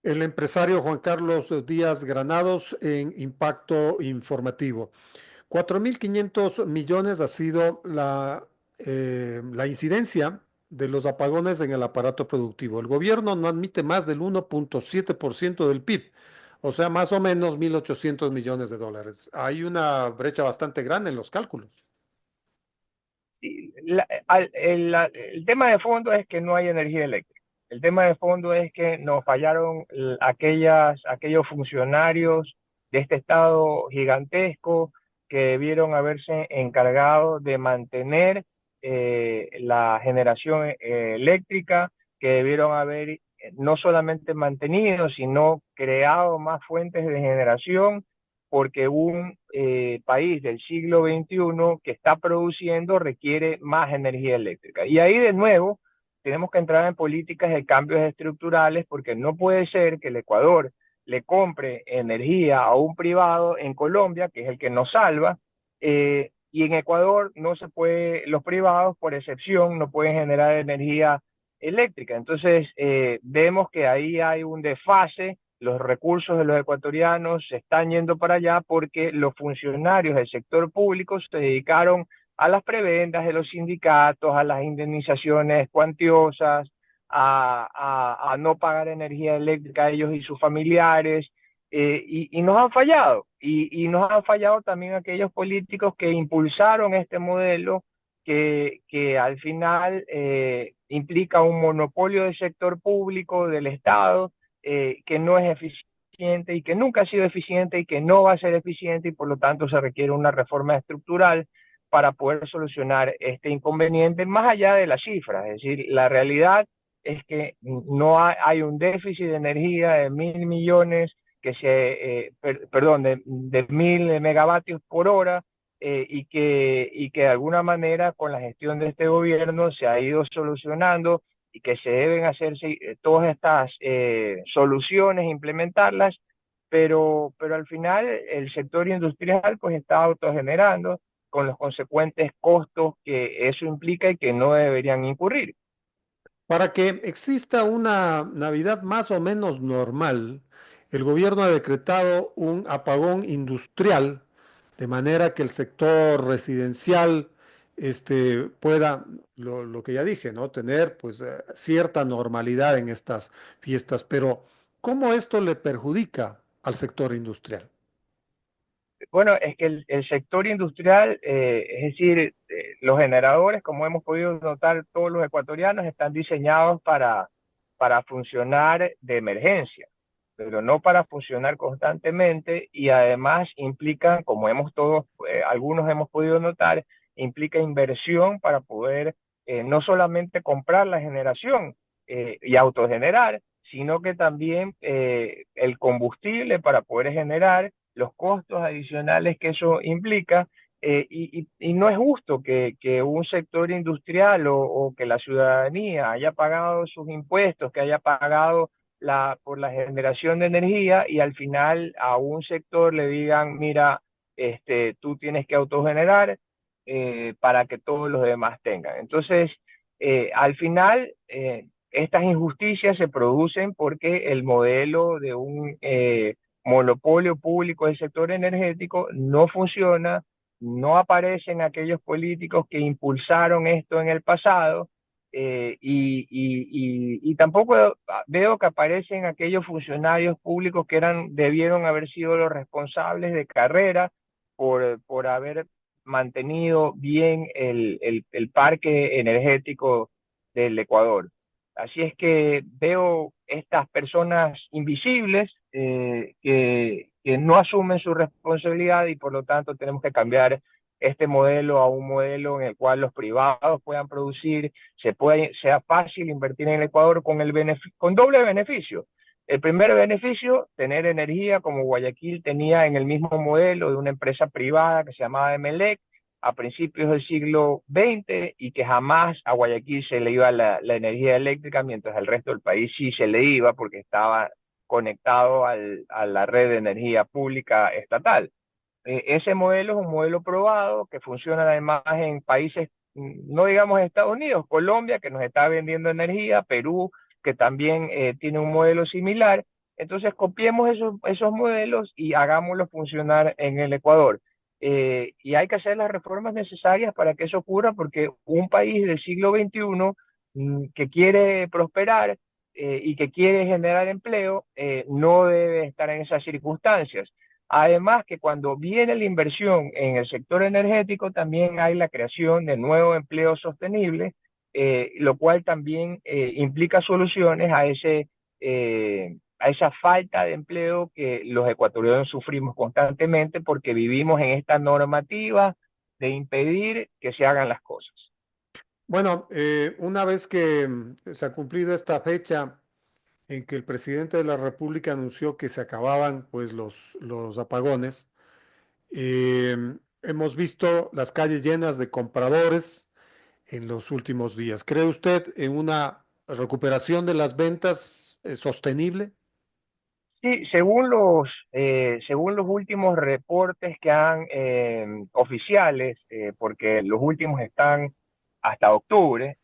El empresario Juan Carlos Díaz Granados en Impacto Informativo. 4.500 millones ha sido la incidencia de los apagones en el aparato productivo. El gobierno no admite más del 1.7% del PIB, o sea, más o menos 1.800 millones de dólares. Hay una brecha bastante grande en los cálculos. El tema de fondo es que no hay energía eléctrica. El tema de fondo es que nos fallaron aquellos funcionarios de este Estado gigantesco que debieron haberse encargado de mantener la generación eléctrica, que debieron haber no solamente mantenido, sino creado más fuentes de generación, porque un país del siglo XXI que está produciendo requiere más energía eléctrica. Y ahí de nuevo tenemos que entrar en políticas de cambios estructurales, porque no puede ser que el Ecuador le compre energía a un privado en Colombia, que es el que nos salva, y en Ecuador no se puede, los privados por excepción no pueden generar energía eléctrica. Entonces vemos que ahí hay un desfase, los recursos de los ecuatorianos se están yendo para allá porque los funcionarios del sector público se dedicaron a las prebendas de los sindicatos, a las indemnizaciones cuantiosas, a no pagar energía eléctrica a ellos y sus familiares, y nos han fallado. Y nos han fallado también aquellos políticos que impulsaron este modelo que al final implica un monopolio del sector público, del Estado, que no es eficiente y que nunca ha sido eficiente y que no va a ser eficiente, y por lo tanto se requiere una reforma estructural para poder solucionar este inconveniente más allá de las cifras. Es decir, la realidad es que no hay un déficit de energía de 1.000 millones, perdón, de 1.000 megavatios por hora, y que de alguna manera con la gestión de este gobierno se ha ido solucionando, y que se deben hacerse todas estas soluciones, implementarlas, pero al final el sector industrial pues está autogenerando con los consecuentes costos que eso implica y que no deberían incurrir. Para que exista una Navidad más o menos normal, el gobierno ha decretado un apagón industrial, de manera que el sector residencial pueda, lo que ya dije, ¿no? Tener pues cierta normalidad en estas fiestas. Pero, ¿cómo esto le perjudica al sector industrial? Bueno, es que el sector industrial, es decir, los generadores, como hemos podido notar todos los ecuatorianos, están diseñados para funcionar de emergencia, pero no para funcionar constantemente, y además implican, como algunos hemos podido notar, implica inversión para poder no solamente comprar la generación y autogenerar, sino que también el combustible para poder generar, los costos adicionales que eso implica, y no es justo que un sector industrial o que la ciudadanía haya pagado sus impuestos, que haya pagado por la generación de energía, y al final a un sector le digan, mira, tú tienes que autogenerar para que todos los demás tengan. Entonces, al final, estas injusticias se producen porque el modelo de un monopolio público del sector energético no funciona, no aparecen aquellos políticos que impulsaron esto en el pasado, y tampoco veo que aparecen aquellos funcionarios públicos que debieron haber sido los responsables de carrera por haber mantenido bien el parque energético del Ecuador. Así es que veo estas personas invisibles que no asumen su responsabilidad, y por lo tanto tenemos que cambiar este modelo a un modelo en el cual los privados puedan producir, sea fácil invertir en el Ecuador con doble beneficio. El primer beneficio, tener energía como Guayaquil tenía en el mismo modelo de una empresa privada que se llamaba Emelec a principios del siglo XX, y que jamás a Guayaquil se le iba la energía eléctrica, mientras al resto del país sí se le iba porque estaba conectado a la red de energía pública estatal. Ese modelo es un modelo probado que funciona además en países, no digamos Estados Unidos, Colombia, que nos está vendiendo energía, Perú, que también tiene un modelo similar. Entonces copiemos esos modelos y hagámoslos funcionar en el Ecuador. Y hay que hacer las reformas necesarias para que eso ocurra, porque un país del siglo XXI que quiere prosperar y que quiere generar empleo no debe estar en esas circunstancias. Además que cuando viene la inversión en el sector energético, también hay la creación de nuevo empleo sostenible, lo cual también implica soluciones a esa falta de empleo que los ecuatorianos sufrimos constantemente, porque vivimos en esta normativa de impedir que se hagan las cosas. Bueno, una vez que se ha cumplido esta fecha en que el presidente de la República anunció que se acababan pues los apagones, hemos visto las calles llenas de compradores en los últimos días. ¿Cree usted en una recuperación de las ventas sostenible? Sí, según los últimos reportes que han oficiales, porque los últimos están hasta octubre,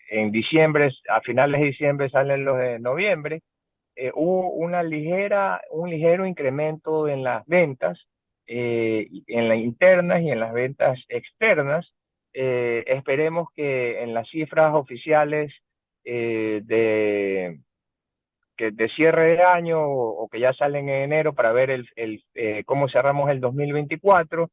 en diciembre, a finales de diciembre salen los de noviembre, hubo un ligero incremento en las ventas, en las internas y en las ventas externas. Esperemos que en las cifras oficiales de cierre de año, o que ya salen en enero para ver cómo cerramos el 2024,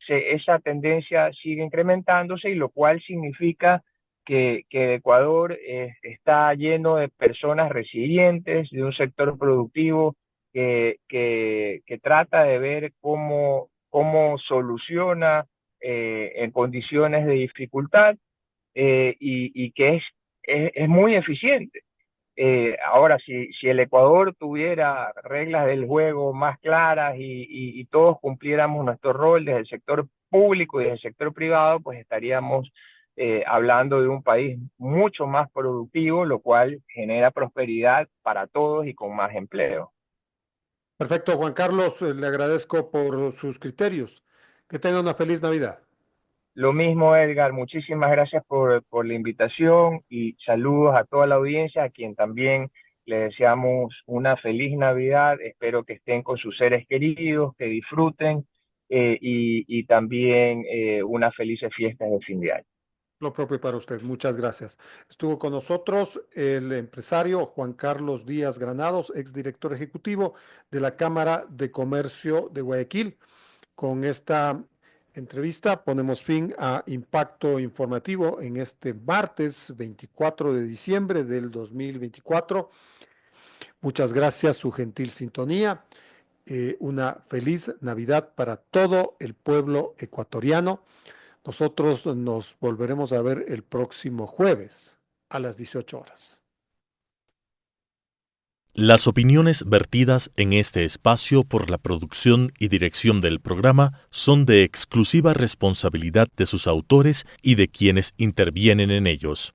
esa tendencia sigue incrementándose, y lo cual significa que Ecuador está lleno de personas resilientes, de un sector productivo que trata de ver cómo soluciona en condiciones de dificultad, y que es muy eficiente. Ahora, si el Ecuador tuviera reglas del juego más claras y todos cumpliéramos nuestro rol desde el sector público y desde el sector privado, pues estaríamos hablando de un país mucho más productivo, lo cual genera prosperidad para todos y con más empleo. Perfecto, Juan Carlos, le agradezco por sus criterios. Que tenga una feliz Navidad. Lo mismo, Edgar, muchísimas gracias por la invitación, y saludos a toda la audiencia, a quien también le deseamos una feliz Navidad. Espero que estén con sus seres queridos, que disfruten, y también unas felices fiestas de fin de año. Lo propio para usted, muchas gracias. Estuvo con nosotros el empresario Juan Carlos Díaz Granados, exdirector ejecutivo de la Cámara de Comercio de Guayaquil. Con esta entrevista ponemos fin a Impacto Informativo en este martes 24 de diciembre del 2024. Muchas gracias, su gentil sintonía. Una feliz Navidad para todo el pueblo ecuatoriano. Nosotros nos volveremos a ver el próximo jueves a las 18 horas. Las opiniones vertidas en este espacio por la producción y dirección del programa son de exclusiva responsabilidad de sus autores y de quienes intervienen en ellos.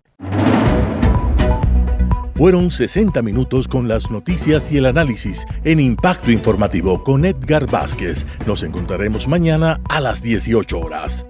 Fueron 60 minutos con las noticias y el análisis en Impacto Informativo con Edgar Vázquez. Nos encontraremos mañana a las 18 horas.